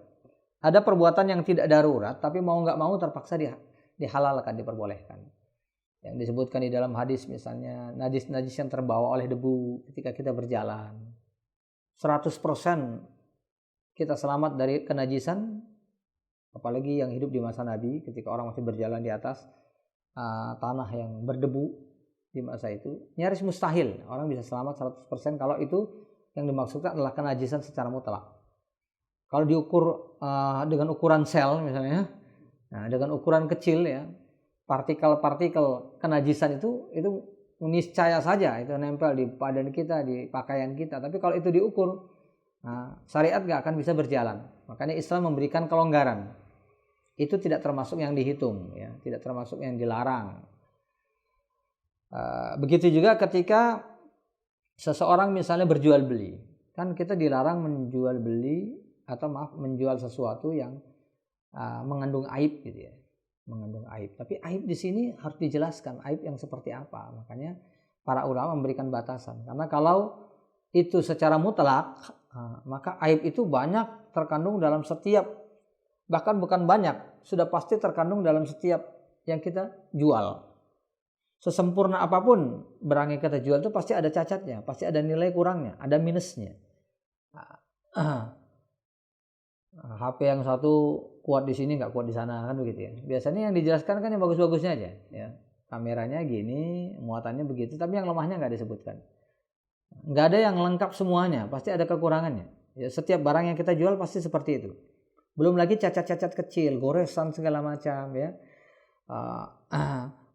Ada perbuatan yang tidak darurat tapi mau nggak mau terpaksa dihalalkan, diperbolehkan. Yang disebutkan di dalam hadis misalnya najis-najis yang terbawa oleh debu ketika kita berjalan. 100% kita selamat dari kenajisan, apalagi yang hidup di masa Nabi ketika orang masih berjalan di atas tanah yang berdebu. Di masa itu nyaris mustahil orang bisa selamat 100% kalau itu yang dimaksudkan adalah kenajisan secara mutlak. Kalau diukur dengan ukuran sel misalnya, nah dengan ukuran kecil, ya, partikel-partikel kenajisan itu niscaya saja itu nempel di badan kita, di pakaian kita. Tapi kalau itu diukur, syariat nggak akan bisa berjalan. Makanya Islam memberikan kelonggaran. Itu tidak termasuk yang dihitung, ya, tidak termasuk yang dilarang. Begitu juga ketika seseorang misalnya berjual beli, kan kita dilarang menjual beli atau menjual sesuatu yang mengandung aib gitu ya. Mengandung aib. Tapi aib di sini harus dijelaskan aib yang seperti apa. Makanya para ulama memberikan batasan. Karena kalau itu secara mutlak, maka aib itu banyak terkandung dalam setiap, bahkan bukan banyak, sudah pasti terkandung dalam setiap yang kita jual. Sesempurna apapun barang yang kita jual itu pasti ada cacatnya, pasti ada nilai kurangnya, ada minusnya. HP yang satu kuat di sini nggak kuat di sana kan begitu ya. Biasanya yang dijelaskan kan yang bagus-bagusnya aja ya. Kameranya gini, muatannya begitu, tapi yang lemahnya nggak disebutkan. Nggak ada yang lengkap semuanya, pasti ada kekurangannya. Ya, setiap barang yang kita jual pasti seperti itu. Belum lagi cacat-cacat kecil, goresan segala macam ya.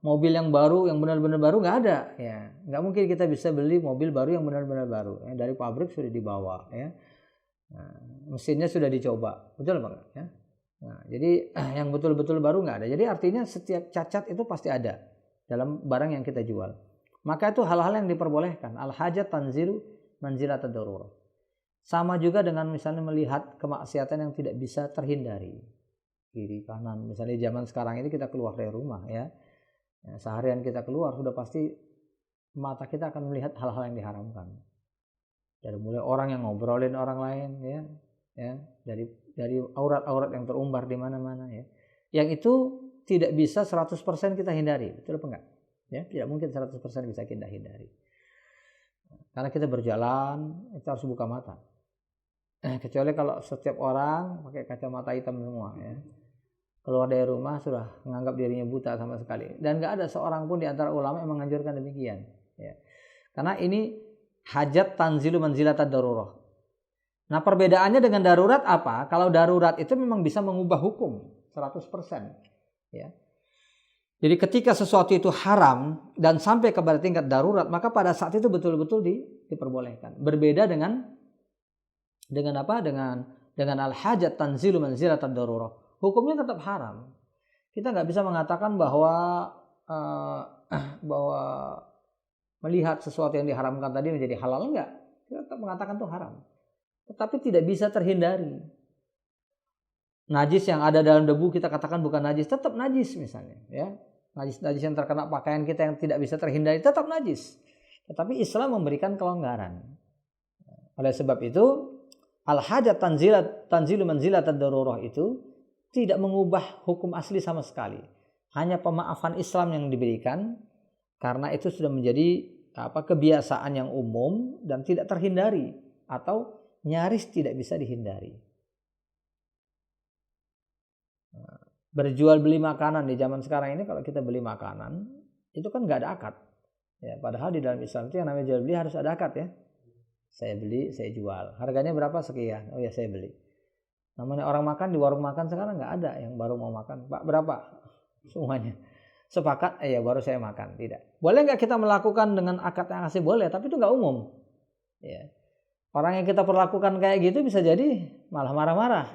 Mobil yang baru, yang benar-benar baru nggak ada ya. Nggak mungkin kita bisa beli mobil baru yang benar-benar baru. Ya. Dari pabrik sudah dibawa ya. Mesinnya sudah dicoba, betul Pak ya. Jadi yang betul-betul baru nggak ada. Jadi artinya setiap cacat itu pasti ada dalam barang yang kita jual. Maka itu hal-hal yang diperbolehkan. Al-hajat tanzilu manzilat ad-darurah. Sama juga dengan misalnya melihat kemaksiatan yang tidak bisa terhindari. Kiri kanan, misalnya zaman sekarang ini kita keluar dari rumah ya. Seharian kita keluar sudah pasti mata kita akan melihat hal-hal yang diharamkan. Dari mulai orang yang ngobrolin orang lain ya, dari aurat-aurat yang terumbar di mana-mana ya. Yang itu tidak bisa 100% kita hindari, betul apa enggak? Ya, tidak mungkin 100% bisa kita hindari. Karena kita berjalan, kita harus buka mata. Kecuali kalau setiap orang pakai kacamata hitam semua ya. Keluar dari rumah sudah menganggap dirinya buta sama sekali. Dan enggak ada seorang pun di antara ulama yang menganjurkan demikian ya. Karena ini hajat tanzilu manzilat ad-darurah. Nah, perbedaannya dengan darurat apa? Kalau darurat itu memang bisa mengubah hukum 100%. Ya. Jadi ketika sesuatu itu haram dan sampai kepada tingkat darurat, maka pada saat itu betul-betul diperbolehkan. Berbeda dengan apa? Dengan al-hajat tanzilu manzilat ad-darurah. Hukumnya tetap haram. Kita nggak bisa mengatakan bahwa melihat sesuatu yang diharamkan tadi menjadi halal, enggak. Kita tetap mengatakan itu haram. Tetapi tidak bisa terhindari. Najis yang ada dalam debu kita katakan bukan najis, tetap najis misalnya. Ya. Najis yang terkena pakaian kita yang tidak bisa terhindari tetap najis. Tetapi Islam memberikan kelonggaran. Oleh sebab itu, al-hajat tanzilu manzilat ad-darurah itu tidak mengubah hukum asli sama sekali. Hanya pemaafan Islam yang diberikan karena itu sudah menjadi kebiasaan yang umum dan tidak terhindari atau nyaris tidak bisa dihindari. Berjual beli makanan di zaman sekarang ini, kalau kita beli makanan itu kan nggak ada akad. Ya, padahal di dalam Islam itu yang namanya jual beli harus ada akad ya. Saya beli, saya jual. Harganya berapa? Sekian. Oh ya, saya beli. Namanya orang makan di warung makan sekarang nggak ada yang baru mau makan. Pak, berapa? Semuanya sepakat, ya baru saya makan. Tidak. Boleh nggak kita melakukan dengan akad yang asli? Boleh, tapi itu nggak umum. Ya. Orang yang kita perlakukan kayak gitu bisa jadi malah marah-marah.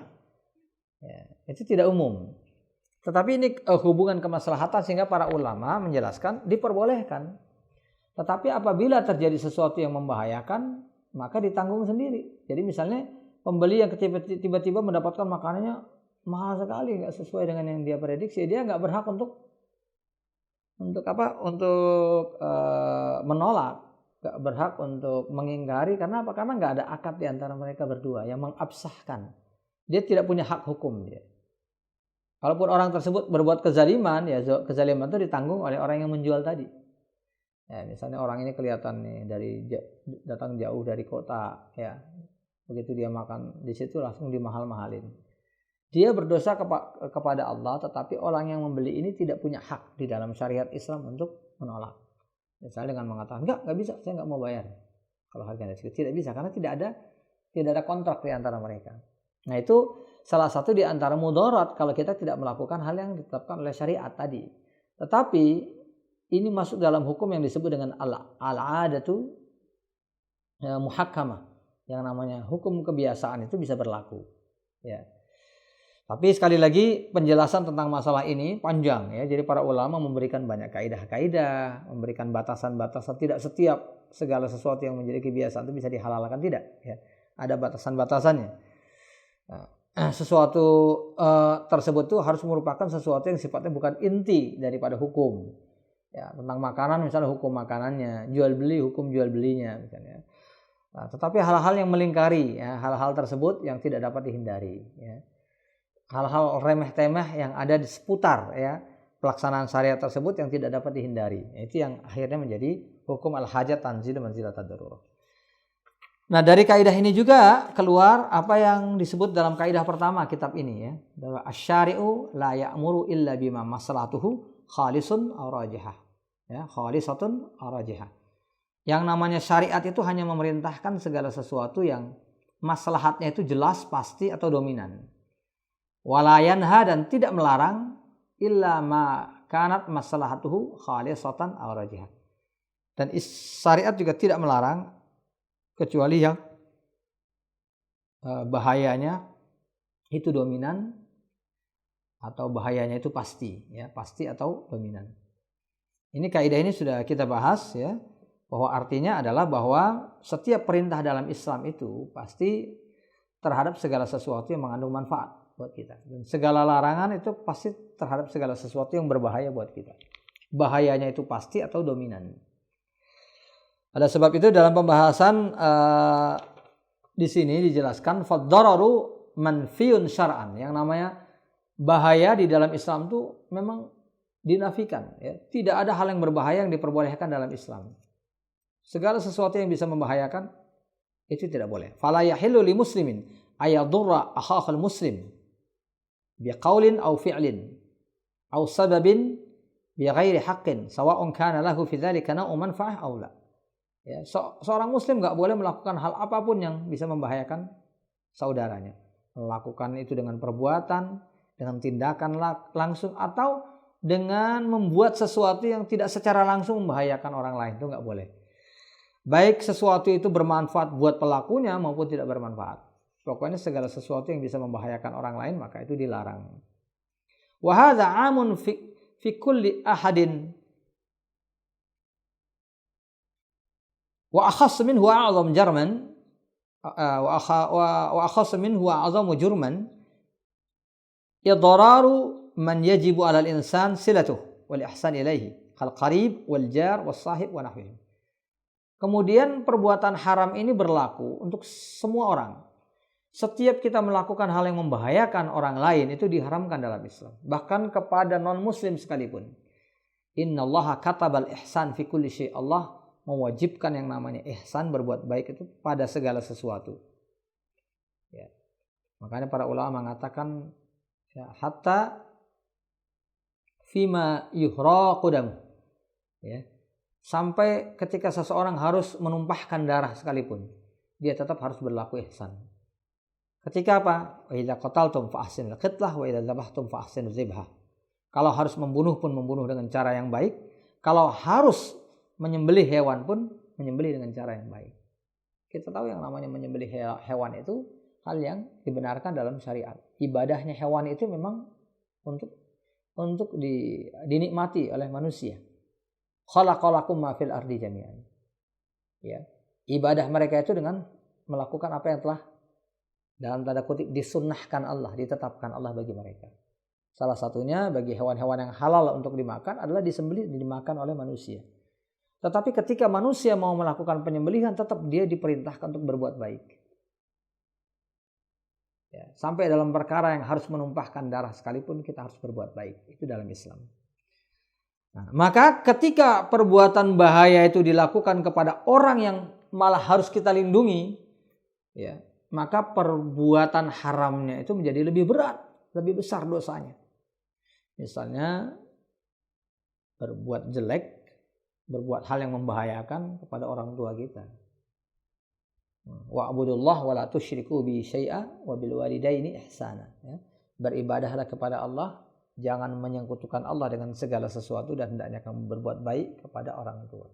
Ya, itu tidak umum. Tetapi ini hubungan kemaslahatan sehingga para ulama menjelaskan diperbolehkan. Tetapi apabila terjadi sesuatu yang membahayakan, maka ditanggung sendiri. Jadi misalnya pembeli yang tiba-tiba mendapatkan makanannya mahal sekali, nggak sesuai dengan yang dia prediksi, dia nggak berhak untuk menolak, nggak berhak untuk mengingkari. Karena apa? Karena nggak ada akad di antara mereka berdua yang mengabsahkan. Dia tidak punya hak hukum dia. Kalaupun orang tersebut berbuat kezaliman, ya kezaliman itu ditanggung oleh orang yang menjual tadi. Ya, misalnya orang ini kelihatan nih datang jauh dari kota, ya begitu dia makan di situ langsung dimahal-mahalin. Dia berdosa kepada Allah, tetapi orang yang membeli ini tidak punya hak di dalam syariat Islam untuk menolak. Misalnya dengan mengatakan, enggak bisa, saya enggak mau bayar. Kalau harganya segitu, tidak bisa, karena tidak ada kontrak di antara mereka. Nah, itu salah satu di antara mudarat kalau kita tidak melakukan hal yang ditetapkan oleh syariat tadi. Tetapi ini masuk dalam hukum yang disebut dengan al-'adatu muhakkamah. Yang namanya hukum kebiasaan itu bisa berlaku. Ya. Tapi sekali lagi penjelasan tentang masalah ini panjang ya. Jadi para ulama memberikan banyak kaidah-kaidah, memberikan batasan-batasan. Tidak setiap segala sesuatu yang menjadi kebiasaan itu bisa dihalalkan, tidak. Ya. Ada batasan-batasannya. Nah, sesuatu tersebut itu harus merupakan sesuatu yang sifatnya bukan inti daripada hukum. Ya, tentang makanan misalnya hukum makanannya, jual beli hukum jual belinya misalnya. Nah, tetapi hal-hal yang melingkari ya, hal-hal tersebut yang tidak dapat dihindari ya. Hal-hal remeh-temeh yang ada di seputar ya pelaksanaan syariat tersebut yang tidak dapat dihindari. Itu yang akhirnya menjadi hukum al-hajat tanzilu manzilatad darurah. Nah, dari kaidah ini juga keluar apa yang disebut dalam kaidah pertama kitab ini ya, bahwa asy-syari'u la ya'muru illa bima maslahatuhu khalisun aw rajihah. Ya, khalisatun aw rajihah. Yang namanya syariat itu hanya memerintahkan segala sesuatu yang maslahatnya itu jelas, pasti atau dominan. Wala yanha, dan tidak melarang illa ma kanat maslahatuhu khalisatan aw rajihah. Dan syariat juga tidak melarang kecuali yang bahayanya itu dominan atau bahayanya itu pasti ya, pasti atau dominan. Ini kaidah ini sudah kita bahas ya, bahwa artinya adalah bahwa setiap perintah dalam Islam itu pasti terhadap segala sesuatu yang mengandung manfaat buat kita. Dan segala larangan itu pasti terhadap segala sesuatu yang berbahaya buat kita. Bahayanya itu pasti atau dominan. Ada sebab itu dalam pembahasan di sini dijelaskan fad-dararu manfiyun syar'an. Yang namanya bahaya di dalam Islam itu memang dinafikan. Ya. Tidak ada hal yang berbahaya yang diperbolehkan dalam Islam. Segala sesuatu yang bisa membahayakan itu tidak boleh. Fala yahillu li muslimin ayadurra akhahal muslim biqaulin aw fi'lin aw sababin bighairi haqqin sawa'un kana lahu fi dzalika naw'un manfa'ah aw la. Ya, seorang muslim enggak boleh melakukan hal apapun yang bisa membahayakan saudaranya. Melakukan itu dengan perbuatan, dengan tindakan langsung atau dengan membuat sesuatu yang tidak secara langsung membahayakan orang lain, itu enggak boleh. Baik sesuatu itu bermanfaat buat pelakunya maupun tidak bermanfaat. Pokoknya segala sesuatu yang bisa membahayakan orang lain maka itu dilarang. Wa hadza 'amun fi kulli ahadin wa akhass minhu a'zam jarman wa akhass minhu a'zam jurman idraru man yajibu 'alal insan silatuhu wal ihsan ilaihi kal qarib wal jar was sahib wa nahwihim. Kemudian perbuatan haram ini berlaku untuk semua orang. Setiap kita melakukan hal yang membahayakan orang lain itu diharamkan dalam Islam. Bahkan kepada non-muslim sekalipun. Innallaha katabal ihsan fi kulli syai'. Allah mewajibkan yang namanya ihsan, berbuat baik itu pada segala sesuatu. Ya. Makanya para ulama mengatakan ya, hatta fima yuhraqu damu. Ya. Sampai ketika seseorang harus menumpahkan darah sekalipun, dia tetap harus berlaku ihsan. Ketika apa? Wa idza qataltum fa ahsinul qitlah wa idza dzabhtum fa ahsinuz dzibhah. Kalau harus membunuh pun membunuh dengan cara yang baik, kalau harus menyembelih hewan pun menyembelih dengan cara yang baik. Kita tahu yang namanya menyembelih hewan itu hal yang dibenarkan dalam syariat. Ibadahnya hewan itu memang untuk dinikmati oleh manusia. Khalaqalakum ma fil ardi jami'an. Ya. Ibadah mereka itu dengan melakukan apa yang telah dalam tanda kutip disunnahkan Allah, ditetapkan Allah bagi mereka. Salah satunya bagi hewan-hewan yang halal untuk dimakan adalah disembelih, dimakan oleh manusia. Tetapi ketika manusia mau melakukan penyembelihan, tetap dia diperintahkan untuk berbuat baik. Ya, sampai dalam perkara yang harus menumpahkan darah sekalipun kita harus berbuat baik. Itu dalam Islam. Nah, maka ketika perbuatan bahaya itu dilakukan kepada orang yang malah harus kita lindungi, ya, maka perbuatan haramnya itu menjadi lebih berat, lebih besar dosanya. Misalnya berbuat jelek, berbuat hal yang membahayakan kepada orang tua kita. Wa'budullah wa la tusyriku bi syai'a wa bil walidaini ihsana. Ya. Beribadahlah kepada Allah Jangan menyekutukan Allah dengan segala sesuatu dan hendaknya kamu berbuat baik kepada orang tua.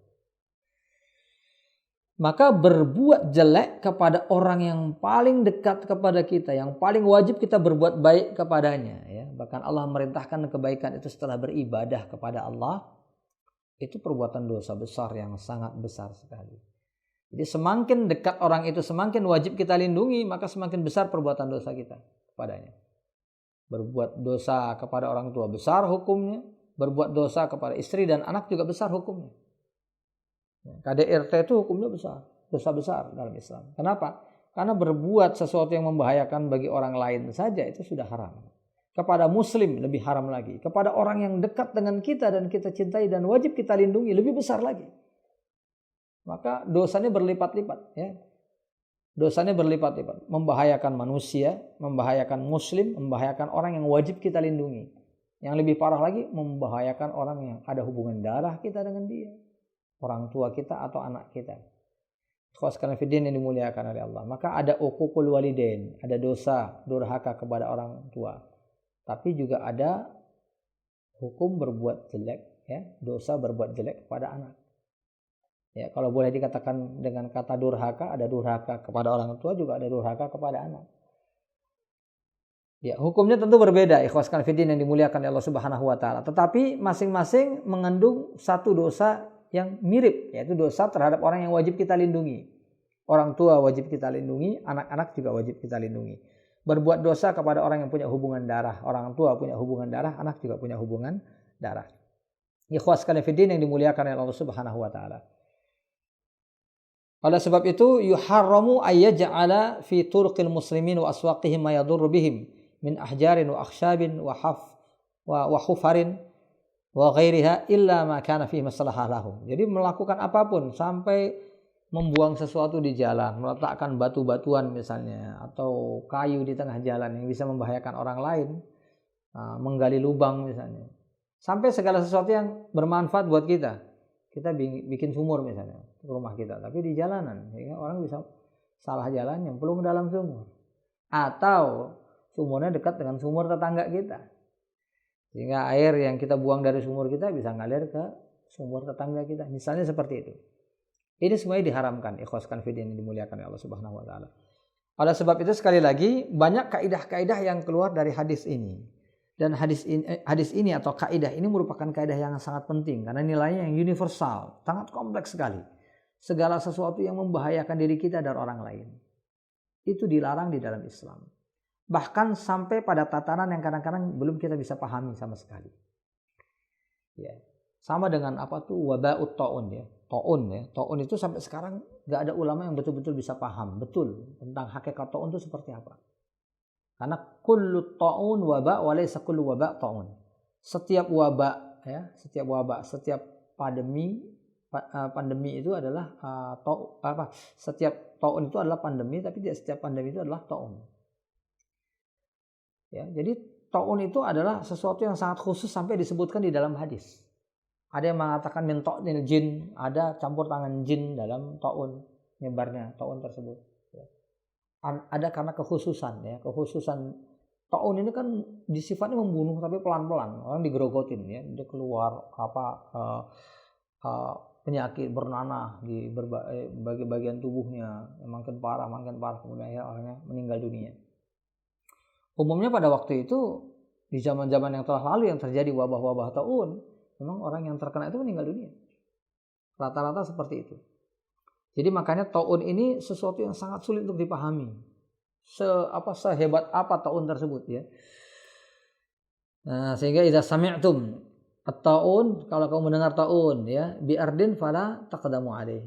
Maka berbuat jelek kepada orang yang paling dekat kepada kita, yang paling wajib kita berbuat baik kepadanya. Ya. Bahkan Allah merintahkan kebaikan itu setelah beribadah kepada Allah. Itu perbuatan dosa besar yang sangat besar sekali. Jadi semakin dekat orang itu, semakin wajib kita lindungi, maka semakin besar perbuatan dosa kita kepadanya. Berbuat dosa kepada orang tua besar hukumnya, berbuat dosa kepada istri dan anak juga besar hukumnya. KDRT itu hukumnya besar, dosa besar dalam Islam. Kenapa? Karena berbuat sesuatu yang membahayakan bagi orang lain saja itu sudah haram. Kepada muslim lebih haram lagi. Kepada orang yang dekat dengan kita dan kita cintai dan wajib kita lindungi lebih besar lagi. Maka dosanya berlipat-lipat, ya. Dosanya berlipat-lipat, membahayakan manusia, membahayakan muslim, membahayakan orang yang wajib kita lindungi. Yang lebih parah lagi, membahayakan orang yang ada hubungan darah kita dengan dia, orang tua kita atau anak kita. Ikhwaskan fiddin yang dimuliakan oleh Allah. Maka ada uququl walidain, ada dosa durhaka kepada orang tua. Tapi juga ada hukum berbuat jelek, ya, dosa berbuat jelek kepada anak. Ya, kalau boleh dikatakan dengan kata durhaka, ada durhaka kepada orang tua, juga ada durhaka kepada anak. Ya, hukumnya tentu berbeda, ikhwaskan fiddin yang dimuliakan Allah Subhanahu wa taala. Tetapi masing-masing mengandung satu dosa yang mirip, yaitu dosa terhadap orang yang wajib kita lindungi. Orang tua wajib kita lindungi, anak-anak juga wajib kita lindungi. Berbuat dosa kepada orang yang punya hubungan darah, orang tua punya hubungan darah, anak juga punya hubungan darah. Ikhwaskan fiddin yang dimuliakan Allah Subhanahu wa taala. Oleh sebab itu yuharramu ayyaj'ala fi turqil muslimin wa aswaqihim ma yadurru bihim min ahjarin wa akhshabin wa hufarin wa ghairiha illa ma kana fihi maslahah lahum. Jadi melakukan apapun sampai membuang sesuatu di jalan, meletakkan batu-batuan misalnya atau kayu di tengah jalan yang bisa membahayakan orang lain, menggali lubang misalnya. Sampai segala sesuatu yang bermanfaat buat kita. Kita bikin sumur misalnya ke rumah kita, tapi di jalanan, sehingga orang bisa salah jalan yang pelung dalam sumur. Atau sumurnya dekat dengan sumur tetangga kita, sehingga air yang kita buang dari sumur kita bisa ngalir ke sumur tetangga kita. Misalnya seperti itu. Ini semuanya diharamkan, ikhwaskan fiddin yang dimuliakan Allah Subhanahu wa taala. Oleh sebab itu sekali lagi banyak kaidah-kaidah yang keluar dari hadis ini. Dan hadis ini atau kaidah ini merupakan kaidah yang sangat penting karena nilainya yang universal, sangat kompleks sekali. Segala sesuatu yang membahayakan diri kita dan orang lain itu dilarang di dalam Islam. Bahkan sampai pada tatanan yang kadang-kadang belum kita bisa pahami sama sekali. Ya. Sama dengan apa tuh waba'ut ta'un ya. Ta'un itu sampai sekarang enggak ada ulama yang betul-betul bisa paham betul tentang hakikat ta'un itu seperti apa. Karena kullu ta'un waba wa laysa kullu waba ta'un. Setiap wabak ya, setiap pandemi itu adalah setiap ta'un itu adalah pandemi, tapi tidak setiap pandemi itu adalah ta'un. Ya, jadi ta'un itu adalah sesuatu yang sangat khusus sampai disebutkan di dalam hadis. Ada yang mengatakan min ta'nil jin, ada campur tangan jin dalam ta'un, nyebarnya ta'un tersebut. Ada karena kekhususan ya, kekhususan ta'un ini kan sifatnya membunuh tapi pelan-pelan, orang digerogotin ya, dia keluar penyakit bernanah di berbagai bagian tubuhnya, makin parah kemudian akhirnya orangnya meninggal dunia. Umumnya pada waktu itu di zaman-zaman yang telah lalu yang terjadi wabah-wabah ta'un, memang orang yang terkena itu meninggal dunia. Rata-rata seperti itu. Jadi makanya ta'un ini sesuatu yang sangat sulit untuk dipahami. Sehebat apa ta'un tersebut ya. Nah, sehingga idza sami'tum at-ta'un, kalau kamu mendengar ta'un ya, bi ardin fala taqdamu alaih.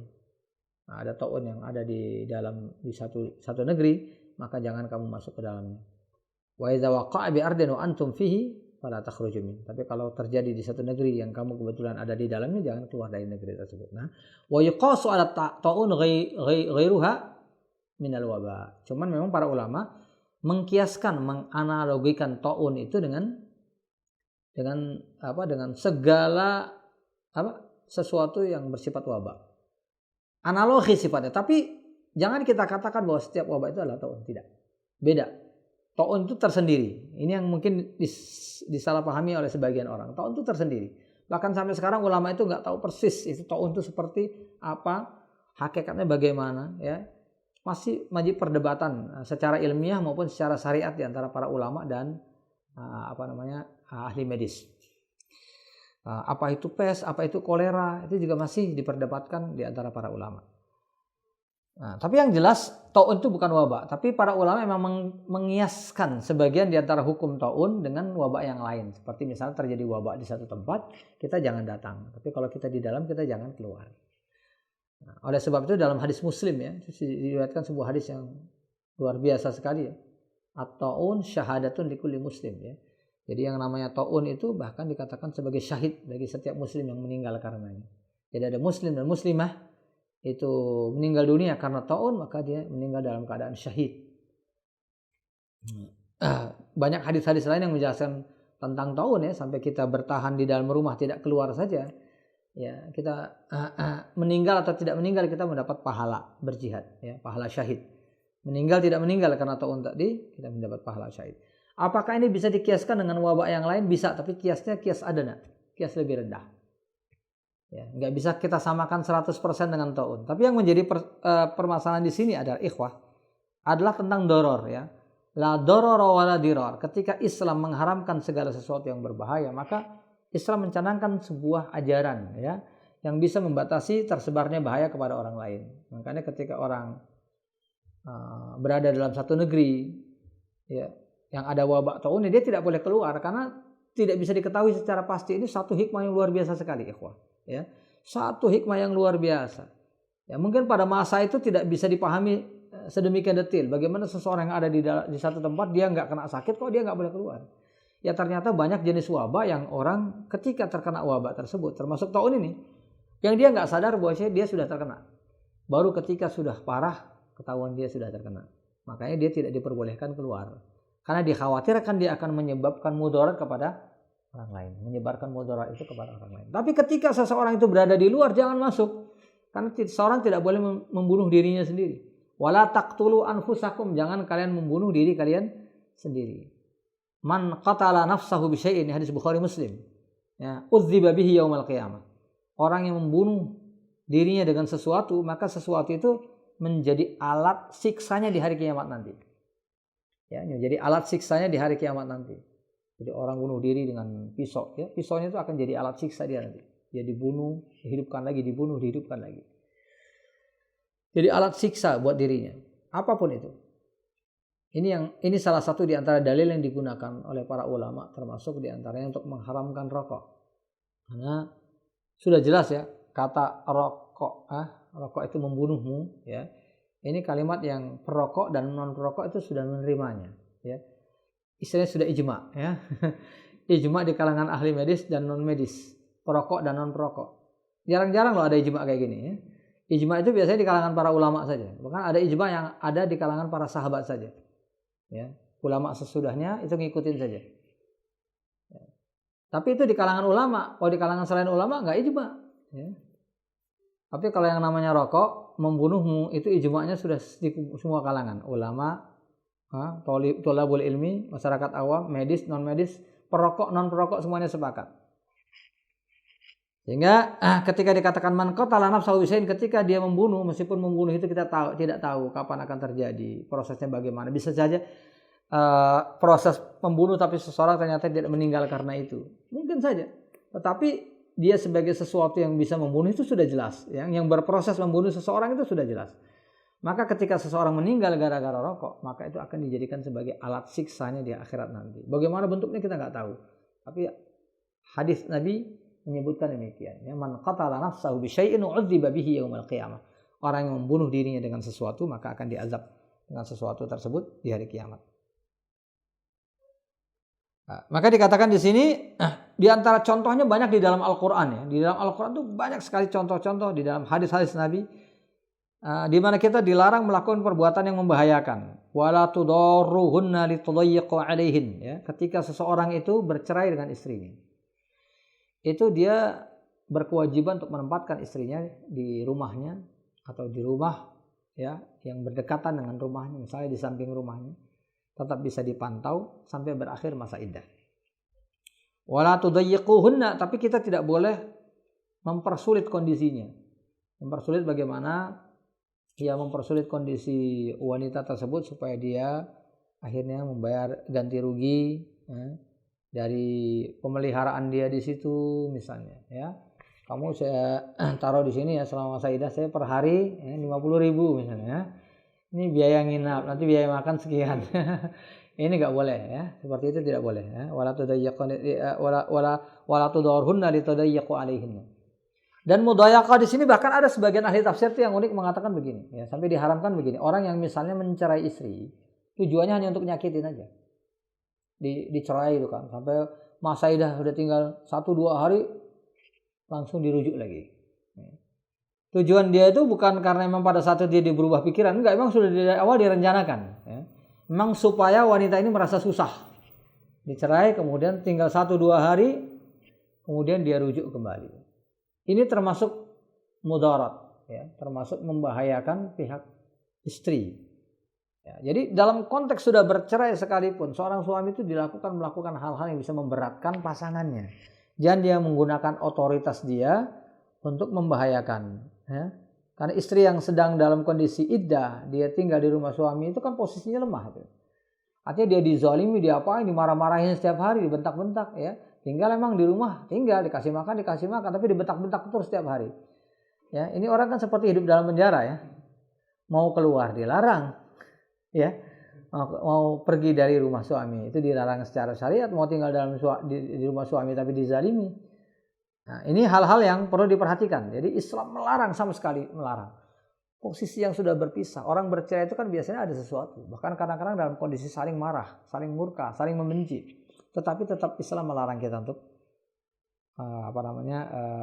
Nah, ada ta'un yang ada di satu negeri, maka jangan kamu masuk ke dalamnya. Wa idza waqa'a bi ardin wa antum fihi fala takhruju min. Tapi kalau terjadi di satu negeri yang kamu kebetulan ada di dalamnya, jangan keluar dari negeri tersebut. Nah, wa yuqasu 'ala ta'un ghairuha minal waba. Cuman memang para ulama menganalogikan ta'un itu dengan segala sesuatu yang bersifat wabah. Analogi sifatnya, tapi jangan kita katakan bahwa setiap wabah itu adalah ta'un, tidak. Beda. Ta'un itu tersendiri. Ini yang mungkin disalahpahami oleh sebagian orang. Ta'un itu tersendiri. Bahkan sampai sekarang ulama itu nggak tahu persis itu ta'un itu seperti apa, hakikatnya bagaimana, ya. Masih perdebatan secara ilmiah maupun secara syariat di antara para ulama dan ahli medis. Apa itu pes, apa itu kolera, itu juga masih diperdebatkan di antara para ulama. Nah, tapi yang jelas taun itu bukan wabak, tapi para ulama memang mengiaskan sebagian di antara hukum taun dengan wabak yang lain. Seperti misalnya terjadi wabak di satu tempat, kita jangan datang. Tapi kalau kita di dalam, kita jangan keluar. Nah, oleh sebab itu dalam hadis Muslim ya, diriwayatkan sebuah hadis yang luar biasa sekali ya. At-taun syahadatun likulli muslim ya. Jadi yang namanya taun itu bahkan dikatakan sebagai syahid bagi setiap muslim yang meninggal karenanya. Jadi ada muslim dan muslimah itu meninggal dunia karena taun, maka dia meninggal dalam keadaan syahid. Banyak hadis-hadis lain yang menjelaskan tentang taun ya, sampai kita bertahan di dalam rumah tidak keluar saja. Ya, kita meninggal atau tidak meninggal kita mendapat pahala berjihad ya, pahala syahid. Meninggal tidak meninggal karena taun tadi kita mendapat pahala syahid. Apakah ini bisa dikiaskan dengan wabak yang lain? Bisa, tapi kiasnya kias adana, kias lebih rendah. Ya, nggak bisa kita samakan 100% dengan taun. Tapi yang menjadi permasalahan di sini adalah tentang doror ya. La doror wala diror. Ketika Islam mengharamkan segala sesuatu yang berbahaya, maka Islam mencanangkan sebuah ajaran ya yang bisa membatasi tersebarnya bahaya kepada orang lain. Makanya ketika orang berada dalam satu negeri ya yang ada wabak taun, dia tidak boleh keluar karena tidak bisa diketahui secara pasti. Ini satu hikmah yang luar biasa sekali ikhwah. Ya, satu hikmah yang luar biasa. Ya, mungkin pada masa itu tidak bisa dipahami sedemikian detail. Bagaimana seseorang yang ada di satu tempat dia nggak kena sakit, kok dia nggak boleh keluar? Ya ternyata banyak jenis wabak yang orang ketika terkena wabak tersebut, termasuk taun ini, yang dia nggak sadar bahwasanya dia sudah terkena. Baru ketika sudah parah ketahuan dia sudah terkena. Makanya dia tidak diperbolehkan keluar. Karena dikhawatirkan dia akan menyebabkan mudarat kepada orang lain, menyebarkan mudarat itu kepada orang lain. Tapi ketika seseorang itu berada di luar, jangan masuk. Karena seseorang tidak boleh membunuh dirinya sendiri. Wala taqtulu anfusakum, jangan kalian membunuh diri kalian sendiri. Man qatala nafsahu bisyai'in, hadis Bukhari Muslim. Ya, udziba bihi yaumal qiyamah. Orang yang membunuh dirinya dengan sesuatu, maka sesuatu itu menjadi alat siksanya di hari kiamat nanti. Ya, menjadi alat siksanya di hari kiamat nanti. Jadi orang bunuh diri dengan pisau, ya, pisaunya itu akan jadi alat siksa dia nanti. Dia dibunuh, dihidupkan lagi, dibunuh, dihidupkan lagi. Jadi alat siksa buat dirinya, apapun itu. Ini salah satu di antara dalil yang digunakan oleh para ulama, termasuk di antaranya untuk mengharamkan rokok. Karena sudah jelas ya, kata rokok itu membunuhmu, ya. Ini kalimat yang perokok dan non perokok itu sudah menerimanya, ya. Istilahnya sudah ijma ya. Ijma di kalangan ahli medis dan non medis, perokok dan non perokok. Jarang-jarang loh ada ijma kayak gini ya. Ijma itu biasanya di kalangan para ulama saja. Bahkan ada ijma yang ada di kalangan para sahabat saja. Ya, ulama sesudahnya itu ngikutin saja. Ya. Tapi itu di kalangan ulama. Kalau di kalangan selain ulama nggak ijma. Ya. Tapi kalau yang namanya rokok membunuhmu itu ijma'nya sudah di semua kalangan, ulama, tholabul ilmi, masyarakat awam, medis, non medis, perokok, non perokok semuanya sepakat. Sehingga ketika dikatakan man qatala nafsahu bisyai'in, ketika dia membunuh, meskipun membunuh itu kita tidak tahu kapan akan terjadi, prosesnya bagaimana. Bisa saja proses membunuh tapi seseorang ternyata tidak meninggal karena itu. Mungkin saja. Tetapi dia sebagai sesuatu yang bisa membunuh itu sudah jelas. Yang berproses membunuh seseorang itu sudah jelas. Maka ketika seseorang meninggal gara-gara rokok, maka itu akan dijadikan sebagai alat siksanya di akhirat nanti. Bagaimana bentuknya kita nggak tahu. Tapi hadis Nabi menyebutkan demikian. Ya, man qatala nafsahu bisyai'in udziba bihi yaumal qiyamah. Orang yang membunuh dirinya dengan sesuatu maka akan diazab dengan sesuatu tersebut di hari kiamat. Nah, maka dikatakan di sini di antara contohnya banyak di dalam Al-Qur'an ya. Di dalam Al-Qur'an itu banyak sekali contoh-contoh di dalam hadis-hadis Nabi di mana kita dilarang melakukan perbuatan yang membahayakan. Wala tudarruhunna litudayyiqu 'alaihin ya. Ketika seseorang itu bercerai dengan istrinya, itu dia berkewajiban untuk menempatkan istrinya di rumahnya atau di rumah ya yang berdekatan dengan rumahnya, misalnya di samping rumahnya. tetap bisa dipantau sampai berakhir masa iddah. Wala tudayyiquhunna, tapi kita tidak boleh mempersulit kondisinya. Mempersulit bagaimana? Ya, mempersulit kondisi wanita tersebut supaya dia akhirnya membayar ganti rugi dari pemeliharaan dia di situ misalnya, ya. Kamu saya taruh di sini ya selama masa iddah, saya per hari 50.000 misalnya. Ini biaya nginap, nanti biaya makan sekian. Ini nggak boleh ya, seperti itu tidak boleh ya. Wala tudarhunna litadayyaqu alaihinna. Dan mudayaqah di sini bahkan ada sebagian ahli tafsir yang unik mengatakan begini, ya, sampai diharamkan begini. Orang yang misalnya mencerai istri, tujuannya hanya untuk nyakitin aja. Dicerai itu kan, sampai masa iddah sudah tinggal 1-2 hari langsung dirujuk lagi. Tujuan dia itu bukan karena memang pada saat itu dia berubah pikiran, enggak, memang sudah dari awal direncanakan, ya. Memang supaya wanita ini merasa susah. Dicerai kemudian tinggal 1-2 hari kemudian dia rujuk kembali. Ini termasuk mudarat, ya, termasuk membahayakan pihak istri. Ya, jadi dalam konteks sudah bercerai sekalipun, seorang suami itu melakukan hal-hal yang bisa memberatkan pasangannya. Jangan dia menggunakan otoritas dia untuk membahayakan. Ya. Karena istri yang sedang dalam kondisi iddah, dia tinggal di rumah suami itu kan posisinya lemah. Itu. Artinya dia dizalimi, diapain, dimarah-marahin setiap hari, dibentak-bentak, ya. Tinggal emang di rumah, tinggal dikasih makan, tapi dibentak-bentak terus setiap hari. Ya, ini orang kan seperti hidup dalam penjara, ya. Mau keluar dilarang, ya. Mau pergi dari rumah suami itu dilarang secara syariat, mau tinggal di rumah suami tapi dizalimi. Nah, ini hal-hal yang perlu diperhatikan. Jadi Islam melarang, sama sekali melarang. Posisi yang sudah berpisah, orang bercerai itu kan biasanya ada sesuatu. Bahkan kadang-kadang dalam kondisi saling marah, saling murka, saling membenci. Tetapi tetap Islam melarang kita untuk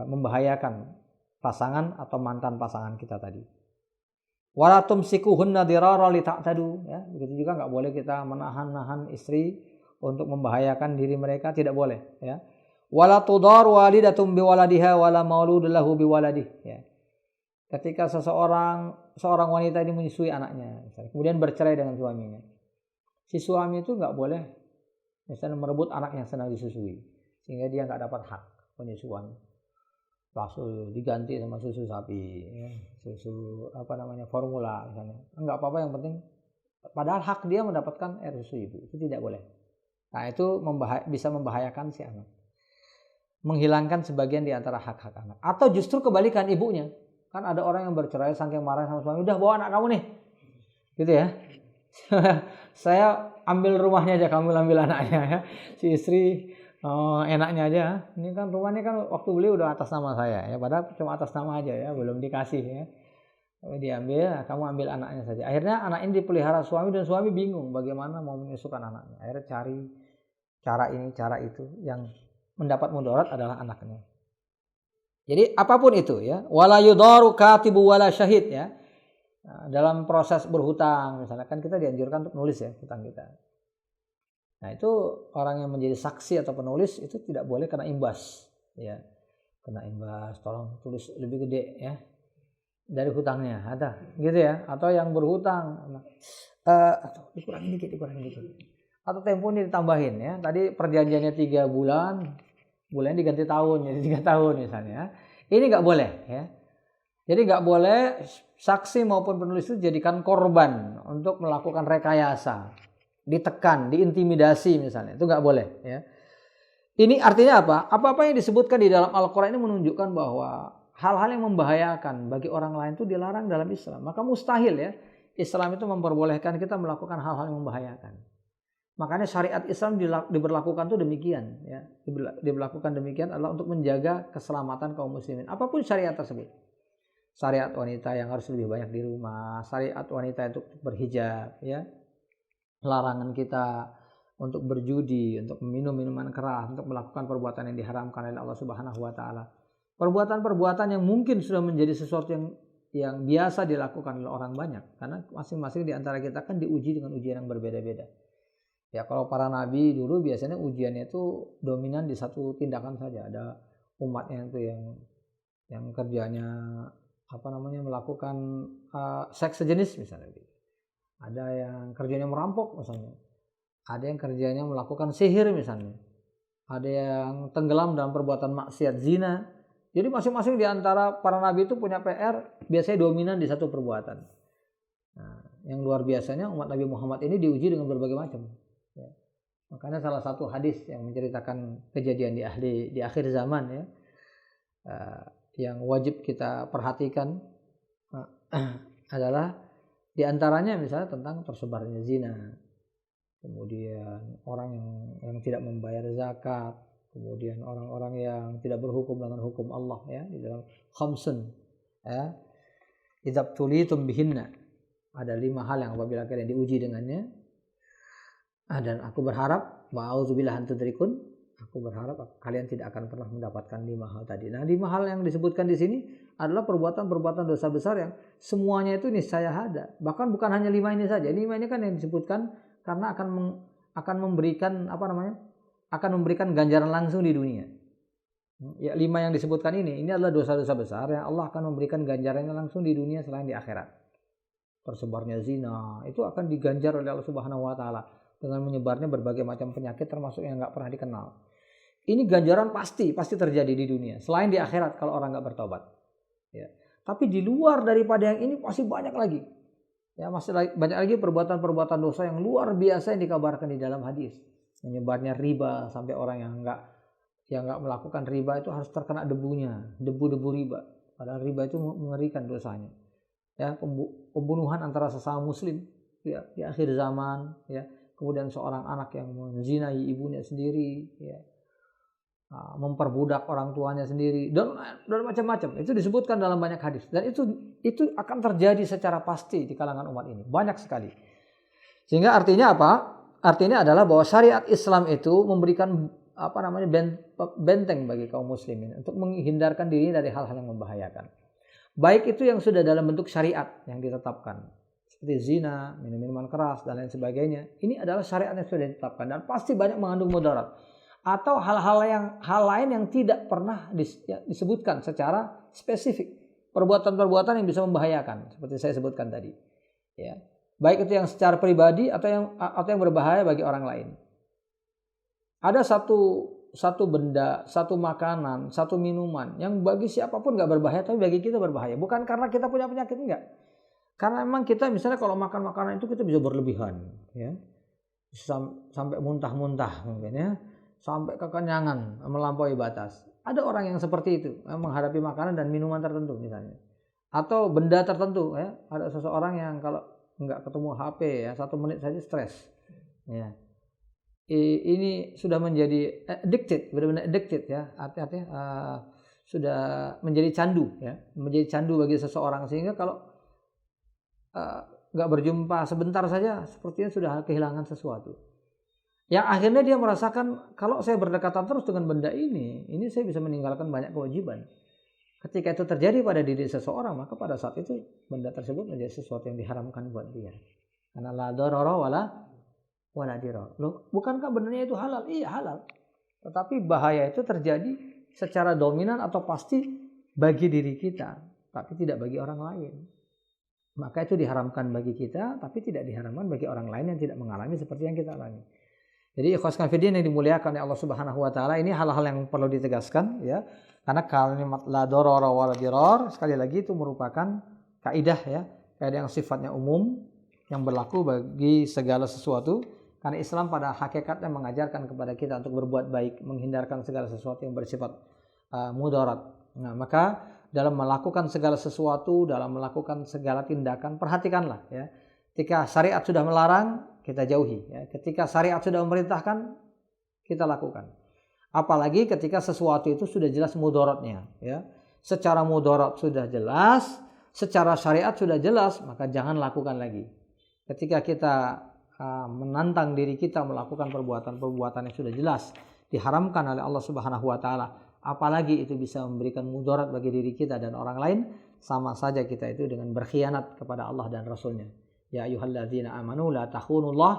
membahayakan pasangan atau mantan pasangan kita tadi. Wala tumsikuhunna dirara li ta'tadu, ya. Begitu juga enggak boleh kita menahan-nahan istri untuk membahayakan diri mereka, tidak boleh, ya. Wala tudar walidatum biwaladiha wala mauludun lahu biwaladih, ya. Ketika seorang wanita ini menyusui anaknya, misalnya, kemudian bercerai dengan suaminya. Si suami itu enggak boleh misalnya merebut anak yang sedang disusui, sehingga dia enggak dapat hak penyusuan. Langsung diganti sama susu sapi, ya. Susu formula misalnya. Enggak apa-apa, yang penting padahal hak dia mendapatkan air susu ibu, itu tidak boleh. Nah, itu bisa membahayakan si anak. Menghilangkan sebagian di antara hak-hak anak. Atau justru kebalikan, ibunya. Kan ada orang yang bercerai saking marah sama suami, udah bawa anak kamu nih. Gitu ya. Saya ambil rumahnya aja, kamu ambil anaknya, ya. Si istri enaknya aja. Ini kan rumahnya kan waktu beli udah atas nama saya, ya. Padahal cuma atas nama aja, ya, belum dikasih, ya. Diambil, kamu ambil anaknya saja. Akhirnya anak ini dipelihara suami dan suami bingung bagaimana mau menyusukan anaknya. Akhirnya cari cara ini, cara itu, yang mendapat mudarat adalah anaknya. Jadi apapun itu, ya, wala yudaru katibu wala syahid, ya. Nah, dalam proses berhutang misalnya kan kita dianjurkan untuk nulis, ya, hutang kita. Nah, itu orang yang menjadi saksi atau penulis itu tidak boleh kena imbas, ya. Kena imbas, tolong tulis lebih gede, ya, dari hutangnya, ada gitu, ya. Atau yang berhutang atau dikurangin dikit. Atau tempo ini ditambahin, ya. Tadi perjanjiannya 3 bulan, bulannya diganti tahun, jadi 3 tahun misalnya. Ini nggak boleh, ya. Jadi nggak boleh saksi maupun penulis itu jadikan korban untuk melakukan rekayasa, ditekan, diintimidasi misalnya. Itu nggak boleh, ya. Ini artinya apa? Apa-apa yang disebutkan di dalam Al-Quran ini menunjukkan bahwa hal-hal yang membahayakan bagi orang lain itu dilarang dalam Islam. Maka mustahil, ya, Islam itu memperbolehkan kita melakukan hal-hal yang membahayakan. Makanya syariat Islam diberlakukan tuh demikian, ya. Diberlakukan demikian adalah untuk menjaga keselamatan kaum muslimin. Apapun syariat tersebut. Syariat wanita yang harus lebih banyak di rumah, syariat wanita untuk berhijab, ya. Larangan kita untuk berjudi, untuk minum minuman keras, untuk melakukan perbuatan yang diharamkan oleh Allah Subhanahu wa taala. Perbuatan-perbuatan yang mungkin sudah menjadi sesuatu yang biasa dilakukan oleh orang banyak, karena masing-masing di antara kita kan diuji dengan ujian yang berbeda-beda. Ya, kalau para nabi dulu biasanya ujiannya itu dominan di satu tindakan saja. Ada umatnya itu yang kerjanya melakukan seks sejenis misalnya. Ada yang kerjanya merampok misalnya. ada yang kerjanya melakukan sihir misalnya, ada yang tenggelam dalam perbuatan maksiat zina. Jadi masing-masing di antara para nabi itu punya PR, biasanya dominan di satu perbuatan. Nah, yang luar biasanya umat Nabi Muhammad ini diuji dengan berbagai macam. Ya. Makanya salah satu hadis yang menceritakan kejadian di akhir zaman ya, yang wajib kita perhatikan adalah di antaranya misalnya tentang tersebarnya zina, kemudian orang yang tidak membayar zakat, kemudian orang-orang yang tidak berhukum dengan hukum Allah ya, di dalam khamsun ya, idzab tulitum bihinna, ada 5 hal yang apabila kalian diuji dengannya. Dan aku berharap wa'udzubillah antudrikun, aku berharap kalian tidak akan pernah mendapatkan 5 hal tadi. Nah, 5 hal yang disebutkan di sini adalah perbuatan-perbuatan dosa besar yang semuanya itu niscaya ada. Bahkan bukan hanya 5 ini saja. 5 ini kan yang disebutkan karena akan memberikan akan memberikan ganjaran langsung di dunia. Ya, 5 yang disebutkan ini adalah dosa-dosa besar yang Allah akan memberikan ganjarannya langsung di dunia selain di akhirat. Tersebarnya zina itu akan diganjar oleh Allah Subhanahu wa taala dengan menyebarnya berbagai macam penyakit termasuk yang enggak pernah dikenal. Ini ganjaran pasti terjadi di dunia selain di akhirat kalau orang enggak bertobat. Ya. Tapi di luar daripada yang ini masih banyak lagi. Ya, masih banyak lagi perbuatan-perbuatan dosa yang luar biasa yang dikabarkan di dalam hadis. Menyebarnya riba sampai orang yang enggak melakukan riba itu harus terkena debunya, debu-debu riba. Padahal riba itu mengerikan dosanya. Ya, pembunuhan antara sesama muslim ya, di akhir zaman ya. Kemudian seorang anak yang menzinai ibunya sendiri ya, memperbudak orang tuanya sendiri dan macam-macam. Itu disebutkan dalam banyak hadis dan itu akan terjadi secara pasti di kalangan umat ini, banyak sekali. Sehingga artinya apa? Artinya adalah bahwa syariat Islam itu memberikan benteng bagi kaum muslimin untuk menghindarkan diri dari hal-hal yang membahayakan. Baik itu yang sudah dalam bentuk syariat yang ditetapkan, seperti zina, minum-minuman keras dan lain sebagainya. Ini adalah syariat yang sudah ditetapkan dan pasti banyak mengandung mudarat. Atau hal lain yang tidak pernah disebutkan secara spesifik, perbuatan-perbuatan yang bisa membahayakan seperti saya sebutkan tadi. Ya. Baik itu yang secara pribadi atau yang berbahaya bagi orang lain. Ada satu benda, satu makanan, satu minuman yang bagi siapapun nggak berbahaya, tapi bagi kita berbahaya. Bukan karena kita punya penyakit, enggak. Karena memang kita misalnya kalau makan makanan itu kita bisa berlebihan, ya, sampai muntah-muntah mungkin ya, sampai kekenyangan melampaui batas. Ada orang yang seperti itu menghadapi makanan dan minuman tertentu misalnya, atau benda tertentu ya. Ada seseorang yang kalau nggak ketemu HP ya 1 menit saja stres, ya. Ini sudah menjadi addicted, benar-benar addicted ya, artinya sudah menjadi candu ya, menjadi candu bagi seseorang sehingga kalau nggak berjumpa sebentar saja sepertinya sudah kehilangan sesuatu. Yang akhirnya dia merasakan kalau saya berdekatan terus dengan benda ini saya bisa meninggalkan banyak kewajiban. Ketika itu terjadi pada diri seseorang, maka pada saat itu benda tersebut menjadi sesuatu yang diharamkan buat dia. Karena la darara wala dirar. Loh, bukankah bendanya itu halal? Iya halal. Tetapi bahaya itu terjadi secara dominan atau pasti bagi diri kita, tapi tidak bagi orang lain. Maka itu diharamkan bagi kita, tapi tidak diharamkan bagi orang lain yang tidak mengalami seperti yang kita alami. Jadi ikhwaskan fiddin yang dimuliakan oleh Allah Subhanahu wa taala, ini hal-hal yang perlu ditegaskan ya. Karena kalimat la darara wala dirar sekali lagi itu merupakan kaidah ya, kaidah yang sifatnya umum yang berlaku bagi segala sesuatu. Karena Islam pada hakikatnya mengajarkan kepada kita untuk berbuat baik, menghindarkan segala sesuatu yang bersifat mudarat. Nah, maka dalam melakukan segala sesuatu, dalam melakukan segala tindakan, perhatikanlah ya. Ketika syariat sudah melarang, kita jauhi ya. Ketika syariat sudah memerintahkan, kita lakukan. Apalagi ketika sesuatu itu sudah jelas mudaratnya ya. Secara mudarat sudah jelas, secara syariat sudah jelas, maka jangan lakukan lagi. Ketika kita menantang diri kita melakukan perbuatan-perbuatan yang sudah jelas diharamkan oleh Allah Subhanahu wa taala, apalagi itu bisa memberikan mudarat bagi diri kita dan orang lain, sama saja kita itu dengan berkhianat kepada Allah dan Rasulnya. Ya ayyuhalladzina amanu la takhunullah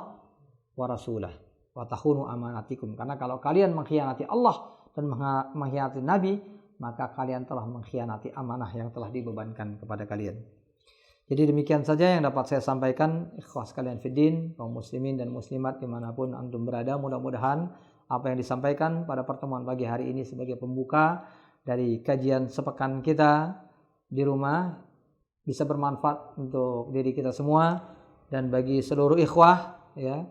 wa rasulah wa takhunu amanatikum. Karena kalau kalian mengkhianati Allah dan mengkhianati Nabi, maka kalian telah mengkhianati amanah yang telah dibebankan kepada kalian. Jadi demikian saja yang dapat saya sampaikan, ikhwah sekalian fiddin, kaum muslimin dan muslimat dimanapun antum berada. Mudah-mudahan apa yang disampaikan pada pertemuan pagi hari ini sebagai pembuka dari kajian sepekan kita di rumah bisa bermanfaat untuk diri kita semua dan bagi seluruh ikhwah, ya,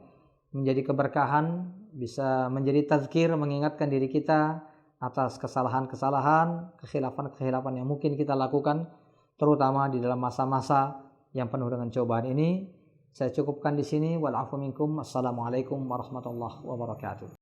menjadi keberkahan, bisa menjadi tazkir, mengingatkan diri kita atas kesalahan-kesalahan, kekhilafan-kekhilafan yang mungkin kita lakukan, terutama di dalam masa-masa yang penuh dengan cobaan ini. Saya cukupkan di sini. Wal afu minkum. Assalamualaikum warahmatullahi wabarakatuh.